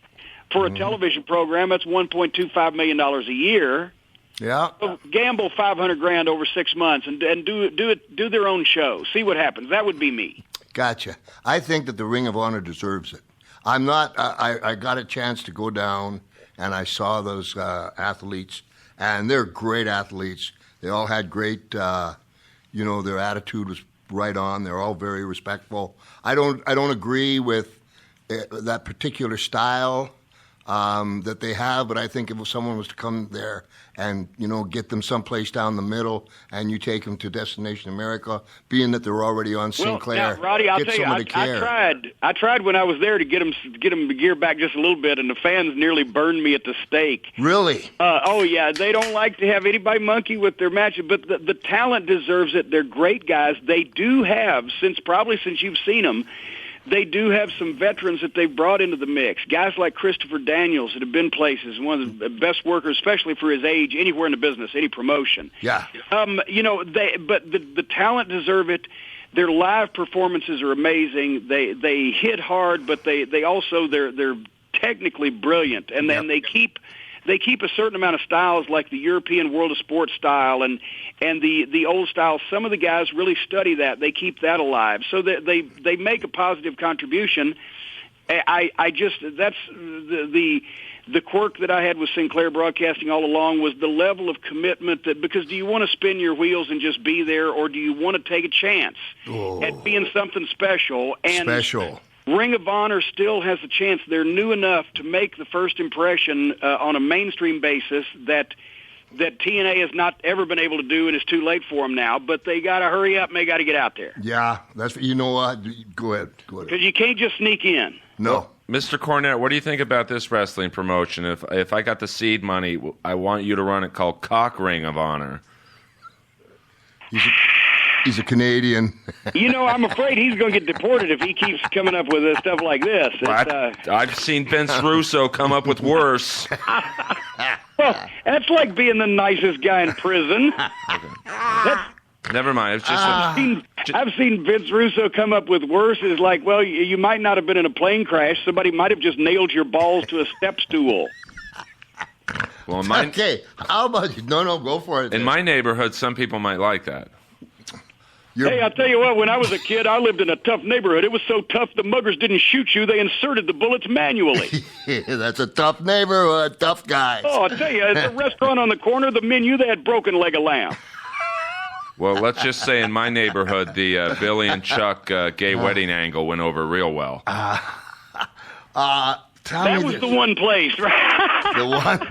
for a television program. That's $1.25 million a year. Yeah. So gamble $500,000 over 6 months and do their own show. See what happens. That would be me. Gotcha. I think that the Ring of Honor deserves it. I'm not. I got a chance to go down and I saw those athletes, and they're great athletes. They all had great. Their attitude was right on. They're all very respectful. I don't agree with that particular style that they have, but I think if someone was to come there and get them someplace down the middle, and you take them to Destination America, being that they're already on Sinclair, now, Roddy, I'll tell you, I tried when I was there to get them the gear back just a little bit, and the fans nearly burned me at the stake. Really? Oh yeah, they don't like to have anybody monkey with their matches, but the talent deserves it. They're great guys. They do have, since you've seen them, they do have some veterans that they've brought into the mix. Guys like Christopher Daniels that have been places, one of the best workers, especially for his age, anywhere in the business, any promotion. Yeah. But the talent deserve it. Their live performances are amazing. They hit hard, but they also they're technically brilliant, and then they keep a certain amount of styles, like the European World of Sport style and the old style. Some of the guys really study that. They keep that alive. So that they make a positive contribution. That's the quirk that I had with Sinclair Broadcasting all along was the level of commitment because do you want to spin your wheels and just be there, or do you want to take a chance at being something special? Ring of Honor still has a chance. They're new enough to make the first impression on a mainstream basis that TNA has not ever been able to do, and it's too late for them now. But they got to hurry up and they got to get out there. Yeah, that's what. Go ahead. Because you can't just sneak in. No. Well, Mr. Cornette, what do you think about this wrestling promotion? If I got the seed money, I want you to run it called Cock Ring of Honor. He's a Canadian. I'm afraid he's going to get deported if he keeps coming up with stuff like this. I've seen Vince Russo come up with worse. Well, that's like being the nicest guy in prison. Never mind. It's just I've seen Vince Russo come up with worse. It's like, well, you might not have been in a plane crash. Somebody might have just nailed your balls to a step stool. Well, okay. How about you? No, go for it. In my neighborhood, some people might like that. Hey, I'll tell you what, when I was a kid, I lived in a tough neighborhood. It was so tough the muggers didn't shoot you. They inserted the bullets manually. That's a tough neighborhood, tough guys. Oh, I'll tell you, at the restaurant on the corner, the menu, they had broken leg of lamb. Well, let's just say in my neighborhood, the Billy and Chuck gay wedding angle went over real well. That was the one place, right?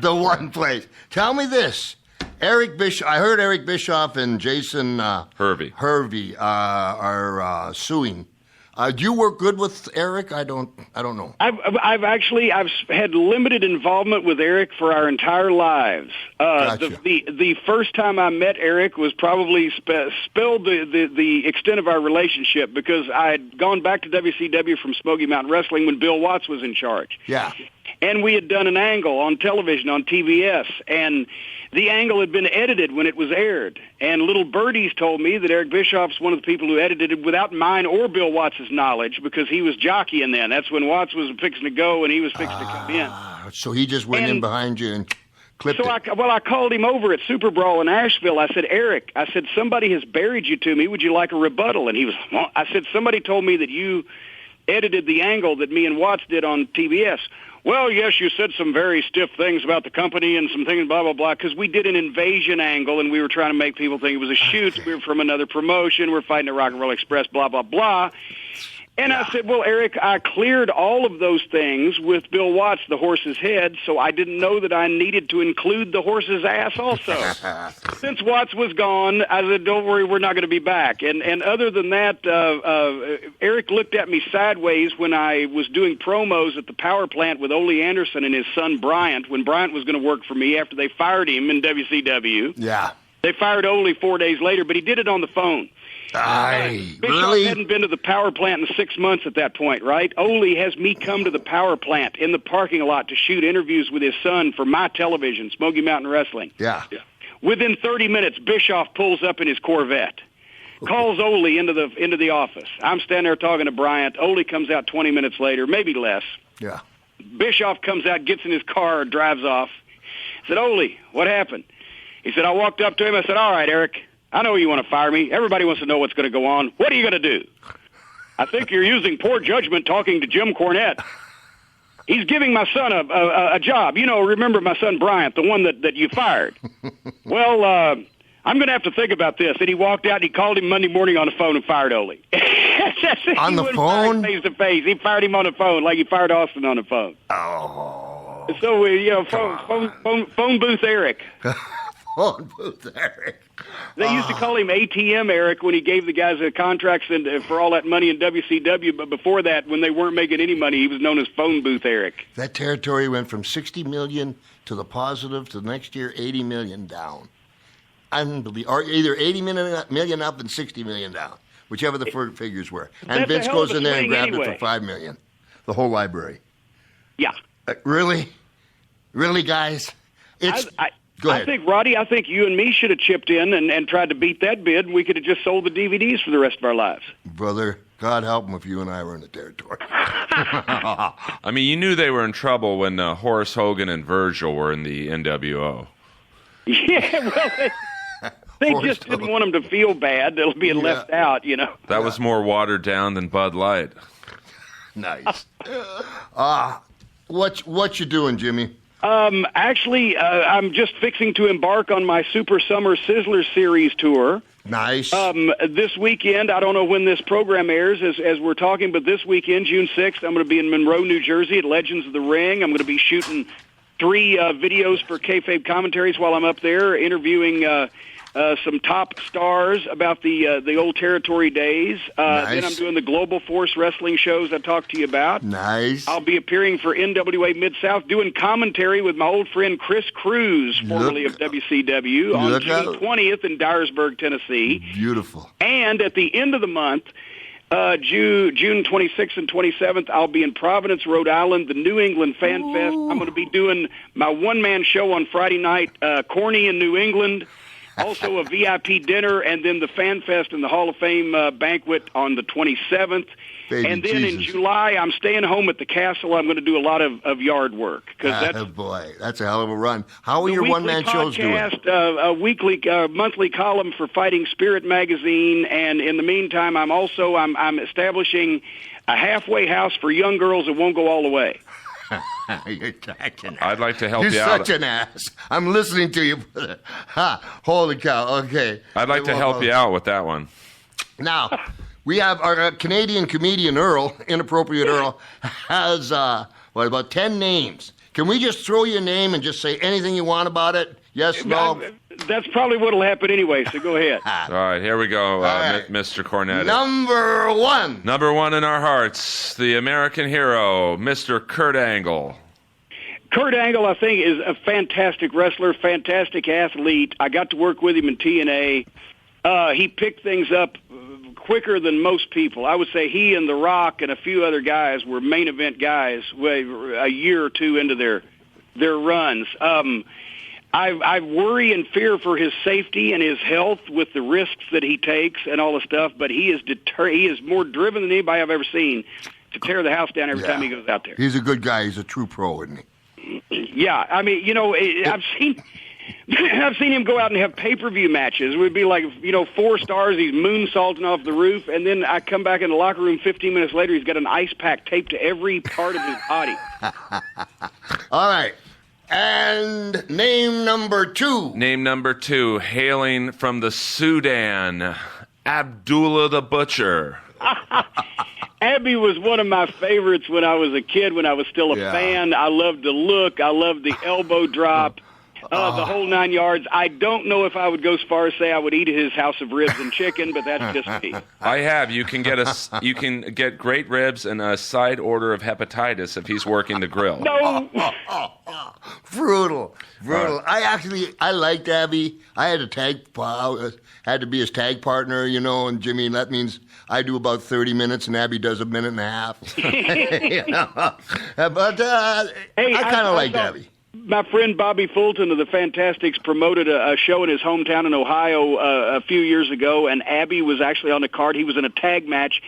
the one place. Tell me this. Eric Bischoff. I heard Eric Bischoff and Jason Hervey are suing. Do you work good with Eric? I don't know. I've had limited involvement with Eric for our entire lives. Gotcha. The first time I met Eric was probably spelled the extent of our relationship because I had gone back to WCW from Smoky Mountain Wrestling when Bill Watts was in charge. Yeah. And we had done an angle on television on TBS, and the angle had been edited when it was aired. And little birdies told me that Eric Bischoff's one of the people who edited it without mine or Bill Watts' knowledge because he was jockeying then. That's when Watts was fixing to go and he was fixing to come in. So he just went in behind you and clipped it. I called him over at Super Brawl in Asheville. I said, Eric, somebody has buried you to me. Would you like a rebuttal? And he was, I said, somebody told me that you edited the angle that me and Watts did on TBS. Well, yes, you said some very stiff things about the company and some things, blah, blah, blah, because we did an invasion angle, and we were trying to make people think it was a shoot. Okay. We were from another promotion. We're fighting at Rock and Roll Express, blah, blah, blah. And I said, well, Eric, I cleared all of those things with Bill Watts, the horse's head, so I didn't know that I needed to include the horse's ass also. Since Watts was gone, I said, don't worry, we're not going to be back. And other than that, Eric looked at me sideways when I was doing promos at the power plant with Ole Anderson and his son Bryant, when Bryant was going to work for me after they fired him in WCW. Yeah. They fired Ole 4 days later, but he did it on the phone. Bischoff hadn't been to the power plant in 6 months at that point, right? Ole has me come to the power plant in the parking lot to shoot interviews with his son for my television, Smoky Mountain Wrestling. Yeah. Within 30 minutes, Bischoff pulls up in his Corvette, calls Ole into the office. I'm standing there talking to Bryant. Ole comes out 20 minutes later, maybe less. Yeah. Bischoff comes out, gets in his car, drives off. I said, Ole, what happened? He said, I walked up to him. I said, all right, Eric, I know you want to fire me. Everybody wants to know what's going to go on. What are you going to do? I think you're using poor judgment talking to Jim Cornette. He's giving my son a job. You know, remember my son Bryant, the one that you fired. Well, I'm going to have to think about this. And he walked out and he called him Monday morning on the phone and fired Ole. On the phone? Face to face. He fired him on the phone like he fired Austin on the phone. Oh. So, phone booth Eric. Phone booth Eric. They used to call him ATM Eric when he gave the guys the contracts and for all that money in WCW. But before that, when they weren't making any money, he was known as Phone Booth Eric. That territory went from $60 million to the positive to the next year $80 million down. Unbelievable. Or either $80 million up and $60 million down, whichever the figures were. And Vince goes in there and grabbed it for $5 million. The whole library. Yeah. Really? Really, guys? Go ahead. I think, Roddy, you and me should have chipped in and tried to beat that bid, and we could have just sold the DVDs for the rest of our lives. Brother, God help them if you and I were in the territory. I mean, you knew they were in trouble when Horace Hogan and Virgil were in the NWO. Yeah, well, they just didn't want them to feel bad. They'll be left out, you know. That was more watered down than Bud Light. Nice. What you doing, Jimmy? Actually, I'm just fixing to embark on my Super Summer Sizzler Series tour. Nice. This weekend, I don't know when this program airs as we're talking, but this weekend, June 6th, I'm going to be in Monroe, New Jersey at Legends of the Ring. I'm going to be shooting 3 videos for Kayfabe Commentaries while I'm up there, interviewing some top stars about the old territory days. Nice. Then I'm doing the Global Force Wrestling shows I talked to you about. Nice. I'll be appearing for NWA Mid-South, doing commentary with my old friend Chris Cruz, formerly of WCW, on June 20th in Dyersburg, Tennessee. Beautiful. And at the end of the month, June 26th and 27th, I'll be in Providence, Rhode Island, the New England Fan Fest. I'm going to be doing my one-man show on Friday night, Corny in New England. Also a VIP dinner, and then the Fan Fest and the Hall of Fame banquet on the 27th. Baby and then Jesus. in July, I'm staying home at the castle. I'm going to do a lot of yard work. Boy, that's a hell of a run. How are your one-man shows doing? A weekly, monthly column for Fighting Spirit magazine, and in the meantime, I'm establishing a halfway house for young girls that won't go all the way. You're such an ass. I'd like to help You're you out. such an ass. I'm listening to you. Holy cow. Okay. I'd like to help you out with that one. Now, we have our Canadian comedian Earl, Inappropriate Earl, has, about 10 names. Can we just throw you a name and just say anything you want about it? Yes, no? That's probably what will happen anyway, so go ahead. All right, here we go, right. Mr. Cornette. Number 1. Number 1 in our hearts, the American hero, Mr. Kurt Angle. Kurt Angle, I think, is a fantastic wrestler, fantastic athlete. I got to work with him in TNA. He picked things up quicker than most people. I would say he and The Rock and a few other guys were main event guys a year or two into their runs. I worry and fear for his safety and his health with the risks that he takes and all the stuff, but he is more driven than anybody I've ever seen to tear the house down every time he goes out there. He's a good guy. He's a true pro, isn't he? Yeah, I mean, I've seen him go out and have pay-per-view matches. It would be like, 4 stars, he's moonsaulting off the roof, and then I come back in the locker room 15 minutes later, he's got an ice pack taped to every part of his body. All right. And name number 2. Name number 2, hailing from the Sudan, Abdullah the Butcher. Abby was one of my favorites when I was a kid, when I was still a fan. I loved the look. I loved the elbow drop. The whole 9 yards. I don't know if I would go as far as say I would eat at his house of ribs and chicken, but that's just me. I have. You can get great ribs and a side order of hepatitis if he's working the grill. No. Brutal. I liked Abby. I had had to be his tag partner, and Jimmy, that means I do about 30 minutes and Abby does a minute and a half. But I kind of liked Abby. My friend Bobby Fulton of the Fantastics promoted a show in his hometown in Ohio a few years ago, and Abby was actually on the card. He was in a tag match,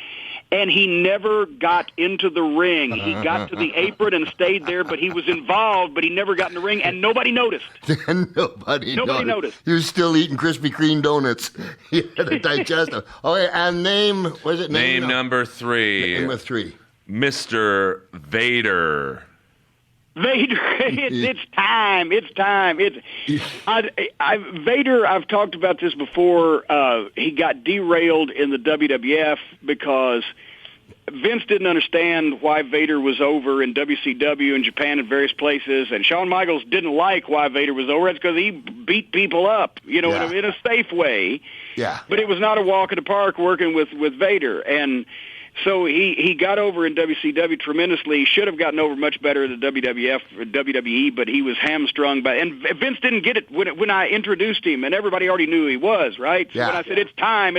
and he never got into the ring. He got to the apron and stayed there, but he was involved, but he never got in the ring, and nobody noticed. Nobody noticed. He was still eating Krispy Kreme donuts. He had a digestive. Okay, and name number 3. Number 3. Mr. Vader. Vader, it's time. It's time. Vader, I've talked about this before. He got derailed in the WWF because Vince didn't understand why Vader was over in WCW and Japan and various places, and Shawn Michaels didn't like why Vader was over. It's because he beat people up, in a safe way. Yeah. But it was not a walk in the park working with Vader, and so he got over in WCW tremendously. He should have gotten over much better in the WWF or WWE, but he was hamstrung and Vince didn't get it when I introduced him, and everybody already knew who he was, right? So when I said, it's time,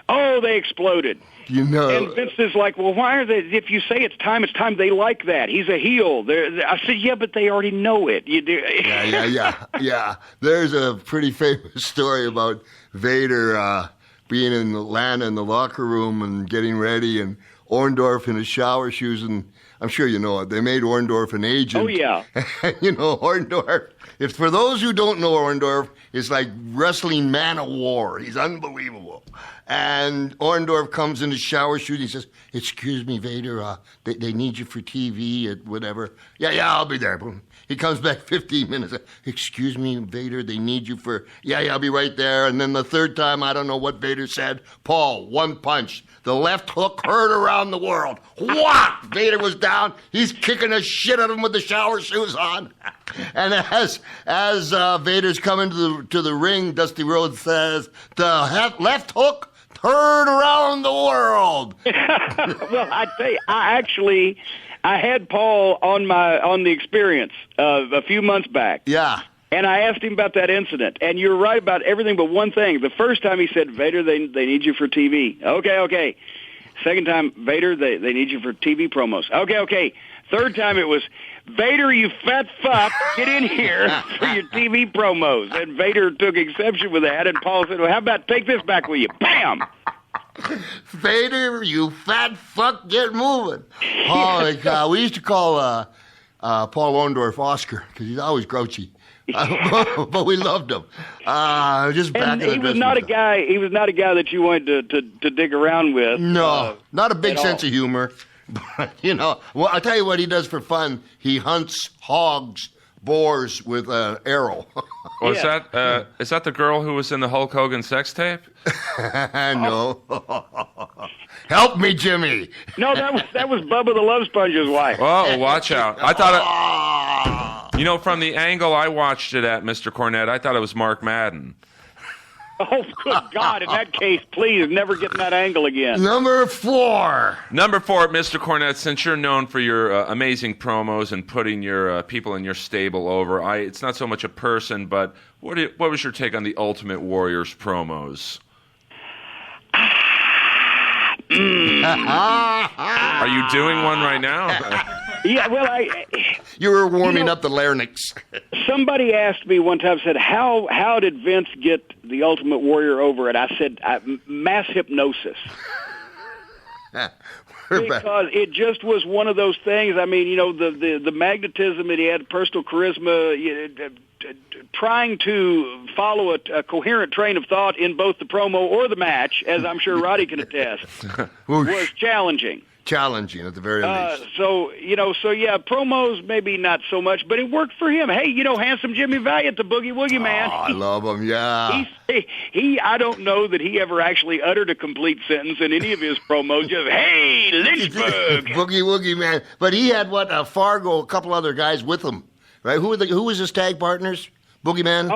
oh, they exploded. And Vince is like, well, why are they, if you say it's time, they like that. He's a heel. I said, yeah, but they already know it. You do. Yeah. There's a pretty famous story about Vader being in Atlanta in the locker room and getting ready, and Orndorff in his shower shoes, and I'm sure you know it. They made Orndorff an agent. Oh, yeah. Orndorff, for those who don't know Orndorff, is like wrestling man of war. He's unbelievable. And Orndorff comes in his shower shoes. He says, excuse me, Vader, they need you for TV at whatever. Yeah, I'll be there. He comes back 15 minutes. Excuse me, Vader, they need you for... Yeah, I'll be right there. And then the third time, I don't know what Vader said. Paul, one punch. The left hook heard around the world. Whop! Vader was down. He's kicking the shit out of him with the shower shoes on. And as Vader's coming to the ring, Dusty Rhodes says, the left hook heard around the world. Well, I tell you, I had Paul on the Experience a few months back. Yeah. And I asked him about that incident. And you're right about everything but one thing. The first time he said, Vader, they need you for TV. Okay. Second time, Vader, they need you for TV promos. Okay. Third time it was, Vader, you fat fuck, get in here for your TV promos. And Vader took exception with that. And Paul said, well, how about take this back with you? Bam! Vader, you fat fuck, get moving. Holy cow. We used to call Paul Orndorff Oscar because he's always grouchy. But we loved him. Just back and he was not a guy. He was not a guy that you wanted to dig around with. No, not a big sense of humor. But well, I'll tell you what he does for fun. He hunts hogs, boars with an arrow. Well, is that the girl who was in the Hulk Hogan sex tape? No. Help me, Jimmy. No, that was Bubba the Love Sponge's wife. Oh, watch out! I thought it. From the angle I watched it at, Mr. Cornette, I thought it was Mark Madden. Oh, good God. In that case, please, never get in that angle again. Number 4, Mr. Cornette, since you're known for your amazing promos and putting your people in your stable over, it's not so much a person, but what was your take on the Ultimate Warrior's promos? Are you doing one right now? Yeah, well, you were warming up the larynx. Somebody asked me one time, said, how did Vince get the Ultimate Warrior over? And I said, mass hypnosis. Because it just was one of those things. I mean, the magnetism that he had, personal charisma, trying to follow a coherent train of thought in both the promo or the match, as I'm sure Roddy can attest, was challenging. Challenging at the very least. So yeah, promos maybe not so much, but it worked for him. Hey, handsome Jimmy Valiant, the Boogie Woogie Man. Oh, I love him, yeah. I don't know that he ever actually uttered a complete sentence in any of his promos, just, hey, Lynchburg. Boogie Woogie Man. But he had, Fargo, a couple other guys with him, right? Who was his tag partners? Boogeyman?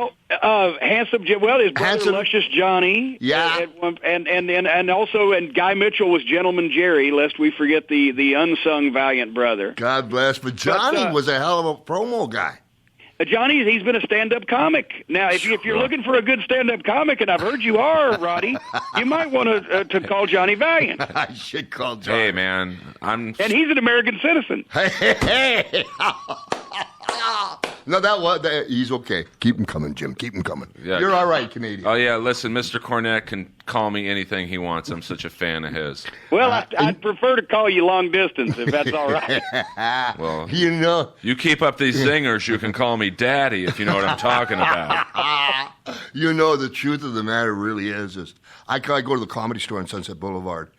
Handsome Jim. Well, his brother, Luscious Johnny. Yeah. And also Guy Mitchell was Gentleman Jerry, lest we forget the unsung Valiant brother. God bless. But Johnny was a hell of a promo guy. Johnny, he's been a stand-up comic. Now, if you're looking for a good stand-up comic, and I've heard you are, Roddy, you might want to call Johnny Valiant. I should call Johnny. Hey, man. And he's an American citizen. Hey. No, he's okay. Keep him coming, Jim. Keep him coming. Yeah. You're all right, Canadian. Oh, yeah, listen, Mr. Cornette can call me anything he wants. I'm such a fan of his. Well, I'd prefer to call you long distance, if that's all right. Well, you keep up these zingers, you can call me Daddy, if you know what I'm talking about. The truth of the matter really is I go to the Comedy Store on Sunset Boulevard.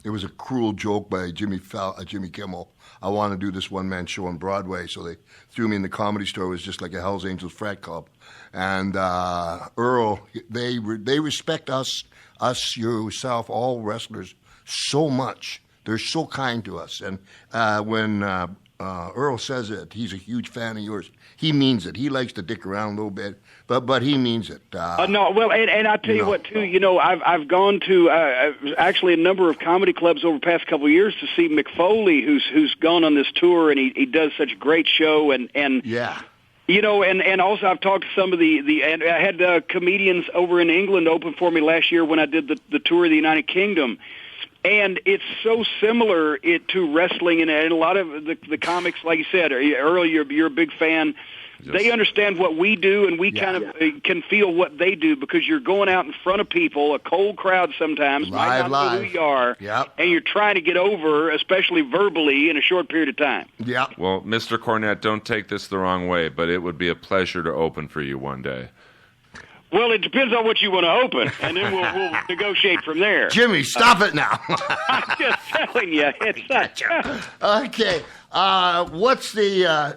It was a cruel joke by Jimmy Kimmel. I want to do this one-man show on Broadway, so they threw me in the Comedy Store. It was just like a Hell's Angels frat club. And Earl, they respect us, yourself, all wrestlers, so much. They're so kind to us. And when Earl says it, he's a huge fan of yours. He means it. He likes to dick around a little bit, but he means it. No, well, and I tell you what, too. I've gone to actually a number of comedy clubs over the past couple of years to see Mick Foley, who's gone on this tour, and he does such a great show, and yeah. And also I've talked to some of and I had comedians over in England open for me last year when I did the tour of the United Kingdom. And it's so similar to wrestling, and a lot of the comics, like you said, earlier, you're a big fan. Yes. They understand what we do, and we kind of can feel what they do because you're going out in front of people, a cold crowd sometimes, might not know who you are, and you're trying to get over, especially verbally, in a short period of time. Yeah. Well, Mr. Cornette, don't take this the wrong way, but it would be a pleasure to open for you one day. Well, it depends on what you want to open, and then we'll negotiate from there. Jimmy, stop it now. I'm just telling you. Okay. What's the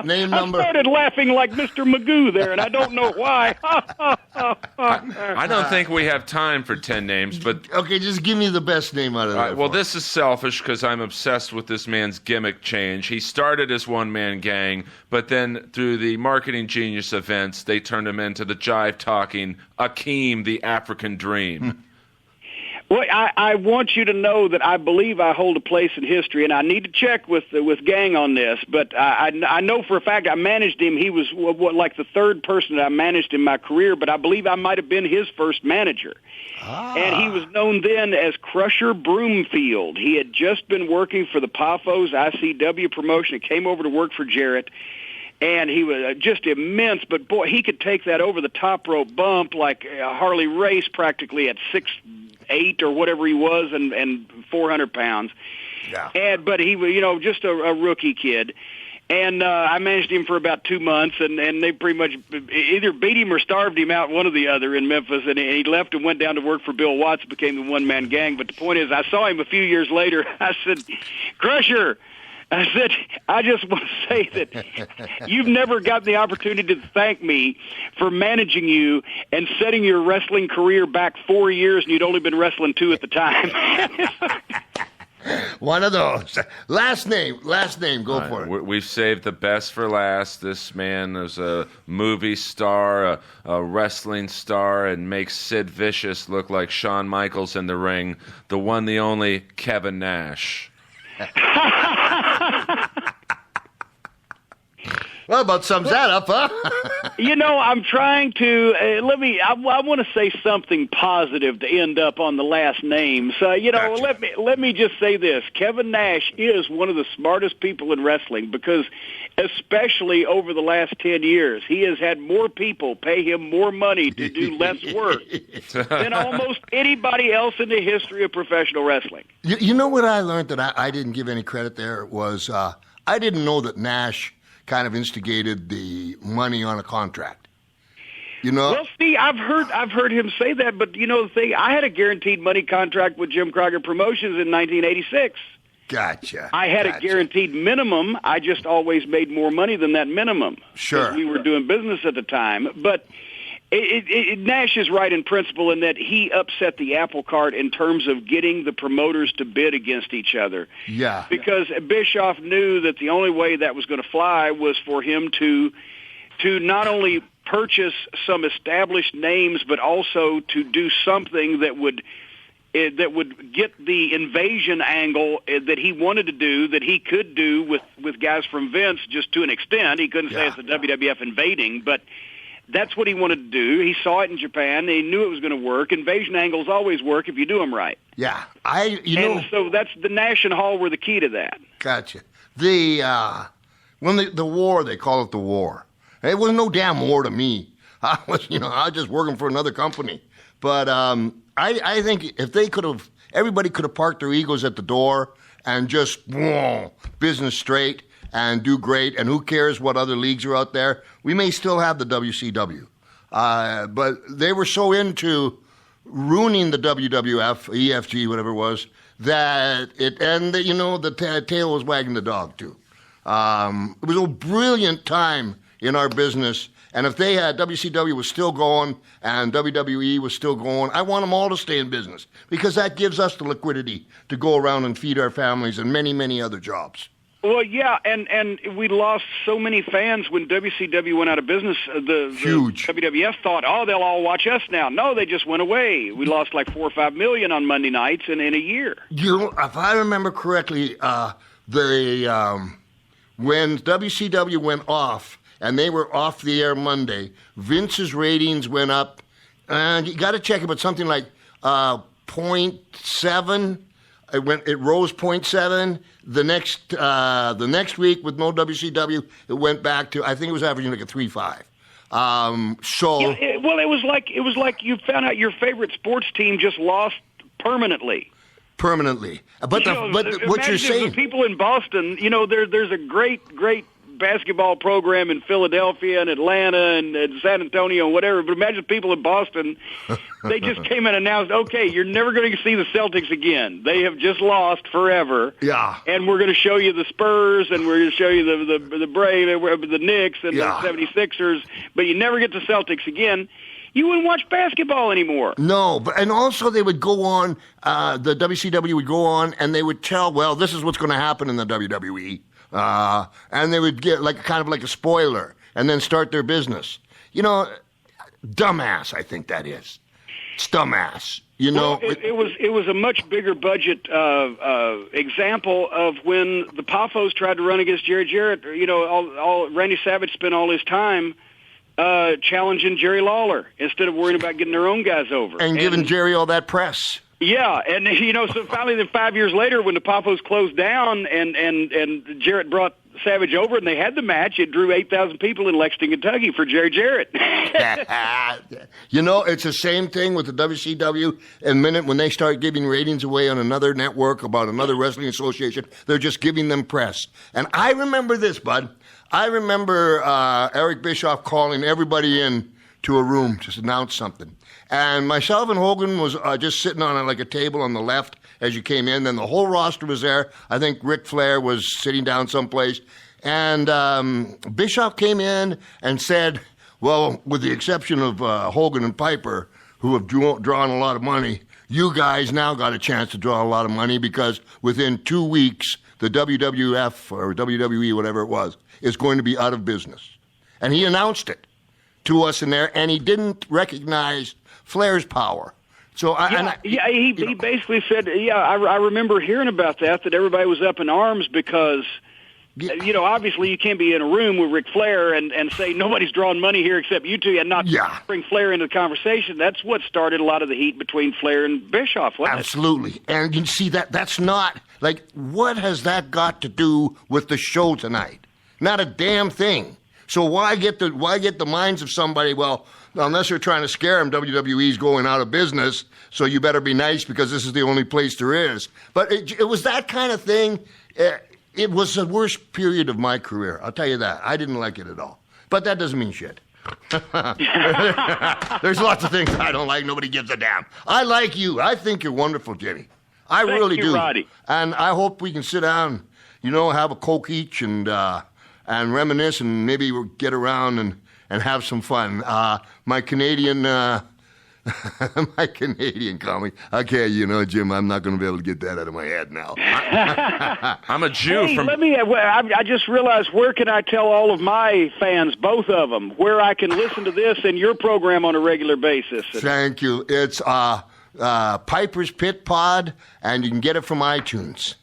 name number? I started laughing like Mr. Magoo there, and I don't know why. I don't think we have time for 10 names, but... Okay, just give me the best name out of that. Well, this is selfish because I'm obsessed with this man's gimmick change. He started as one-man gang, but then through the Marketing Genius events, they turned him into the jive-talking Akeem, the African Dream. Well, I want you to know that I believe I hold a place in history, and I need to check with Gang on this, but I know for a fact I managed him. He was like the third person that I managed in my career, but I believe I might have been his first manager. And he was known then as Crusher Broomfield. He had just been working for the Paphos ICW promotion. He came over to work for Jarrett. And he was just immense, but boy, he could take that over the top rope bump like Harley Race practically at 6'8" or whatever he was, and 400 pounds. Yeah. But he was, just a rookie kid. And I managed him for about 2 months, and they pretty much either beat him or starved him out, one or the other, in Memphis. And he left and went down to work for Bill Watts, became the one-man gang. But the point is, I saw him a few years later. I said, Crusher, I said, I just want to say that you've never gotten the opportunity to thank me for managing you and setting your wrestling career back 4 years, and you'd only been wrestling 2 at the time. One of those. Last name, go for it. We've saved the best for last. This man is a movie star, a wrestling star, and makes Sid Vicious look like Shawn Michaels in the ring. The one, the only, Kevin Nash. Well, about sums that up, huh? I'm trying to I want to say something positive to end up on the last name. So, Gotcha. let me just say this. Kevin Nash is one of the smartest people in wrestling because especially over the last 10 years, he has had more people pay him more money to do less work than almost anybody else in the history of professional wrestling. You know what I learned that I didn't give any credit there was I didn't know that Nash kind of instigated the money on a contract. Well, see, I've heard him say that, but the thing, I had a guaranteed money contract with Jim Crockett Promotions in 1986. Gotcha. I had a guaranteed minimum. I just always made more money than that minimum. Sure. Because we were doing business at the time. But Nash is right in principle in that he upset the apple cart in terms of getting the promoters to bid against each other. Yeah. Because Bischoff knew that the only way that was going to fly was for him to not only purchase some established names, but also to do something that would get the invasion angle that he wanted to do, that he could do with guys from Vince, just to an extent. He couldn't say it's the WWF invading, but that's what he wanted to do. He saw it in Japan. He knew it was going to work. Invasion angles always work if you do them right. Yeah. So that's the Nash and Hall were the key to that. Gotcha. When the war, they call it the war. It was no damn war to me. I was just working for another company. But I think if they could have, everybody could have parked their egos at the door and just business straight and do great. And who cares what other leagues are out there? We may still have the WCW. But they were so into ruining the WWF, EFG, whatever it was, that the tail was wagging the dog too. It was a brilliant time in our business. And if they had, WCW was still going and WWE was still going, I want them all to stay in business because that gives us the liquidity to go around and feed our families and many, many other jobs. Well, yeah, and we lost so many fans when WCW went out of business. Huge. The WWF thought, they'll all watch us now. No, they just went away. We lost like 4 or 5 million on Monday nights in a year. If I remember correctly, when WCW went off, and they were off the air Monday, Vince's ratings went up, and you got to check it, but something like 0.7. It rose 0.7. The next week with no WCW, it went back to, I think it was averaging like a 3.5. It was like you found out your favorite sports team just lost permanently. But what you're saying, the people in Boston, there's a great basketball program in Philadelphia and Atlanta and San Antonio and whatever, but imagine people in Boston, they just came and announced, okay, you're never going to see the Celtics again. They have just lost forever. Yeah. And we're going to show you the Spurs and we're going to show you the Brave, the Knicks and the 76ers, but you never get the Celtics again. You wouldn't watch basketball anymore. No, and also they would go on, the WCW would go on and they would tell, well, this is what's going to happen in the WWE. And they would get kind of like a spoiler and then start their business. Dumbass, I think that is. It's dumbass. Well, it was a much bigger budget example of when the Poffos tried to run against Jerry Jarrett. Randy Savage spent all his time challenging Jerry Lawler instead of worrying about getting their own guys over. And giving Jerry all that press. Yeah, and so finally, then 5 years later, when the Poffos closed down and Jarrett brought Savage over and they had the match, it drew 8,000 people in Lexington, Kentucky for Jerry Jarrett. It's the same thing with the WCW. And minute when they start giving ratings away on another network about another wrestling association, they're just giving them press. And I remember this, bud. I remember Eric Bischoff calling everybody in to a room to announce something. And myself and Hogan was just sitting on like a table on the left as you came in. Then the whole roster was there. I think Ric Flair was sitting down someplace. And Bischoff came in and said, well, with the exception of Hogan and Piper, who have drawn a lot of money, you guys now got a chance to draw a lot of money because within 2 weeks, the WWF or WWE, whatever it was, is going to be out of business. And he announced it to us in there, and he didn't recognize Flair's power. So he basically said, I remember hearing about that everybody was up in arms because, obviously you can't be in a room with Ric Flair and say nobody's drawing money here except you two and not bring Flair into the conversation. That's what started a lot of the heat between Flair and Bischoff, wasn't it? Absolutely. And you see that's not, what has that got to do with the show tonight? Not a damn thing. So why get the minds of somebody, well, unless you're trying to scare them, WWE's going out of business, so you better be nice because this is the only place there is. But it was that kind of thing. It was the worst period of my career. I'll tell you that. I didn't like it at all. But that doesn't mean shit. There's lots of things I don't like. Nobody gives a damn. I like you. I think you're wonderful, Jimmy. I really do. Roddy. And I hope we can sit down, have a Coke each and reminisce and maybe we'll get around and have some fun. My Canadian comic. Okay, Jim, I'm not going to be able to get that out of my head now. I'm a Jew. I just realized, where can I tell all of my fans, both of them, where I can listen to this and your program on a regular basis? Thank you. It's Piper's Pit Pod, and you can get it from iTunes.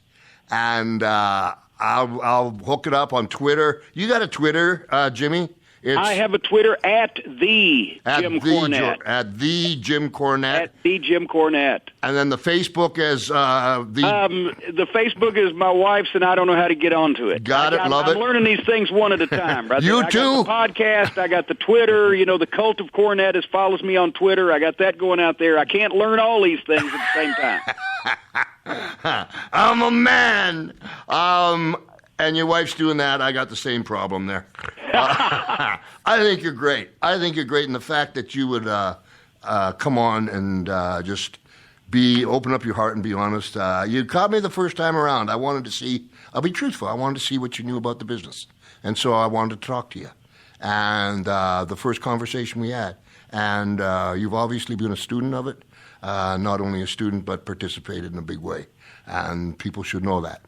And I'll hook it up on Twitter. You got a Twitter, Jimmy? I have a Twitter at the Jim Cornette. At the Jim Cornette. At the Jim Cornette. And then the Facebook is the Facebook is my wife's, and I don't know how to get onto it. Love it. I'm learning these things one at a time. Right? You I too. got the podcast. I got the Twitter. The Cult of Cornette follows me on Twitter. I got that going out there. I can't learn all these things at the same time. I'm a man. And your wife's doing that. I got the same problem there. I think you're great. And the fact that you would come on and just open up your heart and be honest. You caught me the first time around. I'll be truthful. I wanted to see what you knew about the business. And so I wanted to talk to you. And the first conversation we had. And you've obviously been a student of it. Not only a student, but participated in a big way. And people should know that.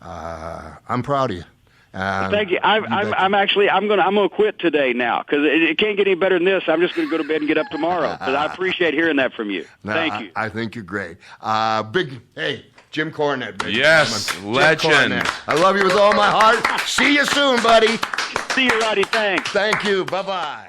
I'm proud of you. Thank you. I'm gonna quit today now because it can't get any better than this. I'm just gonna go to bed and get up tomorrow. But I appreciate hearing that from you. Thank you. I think you're great. Hey, Jim Cornette. Baby. Yes, legend. I love you with all my heart. See you soon, buddy. See you, Roddy. Thanks. Thank you. Bye-bye.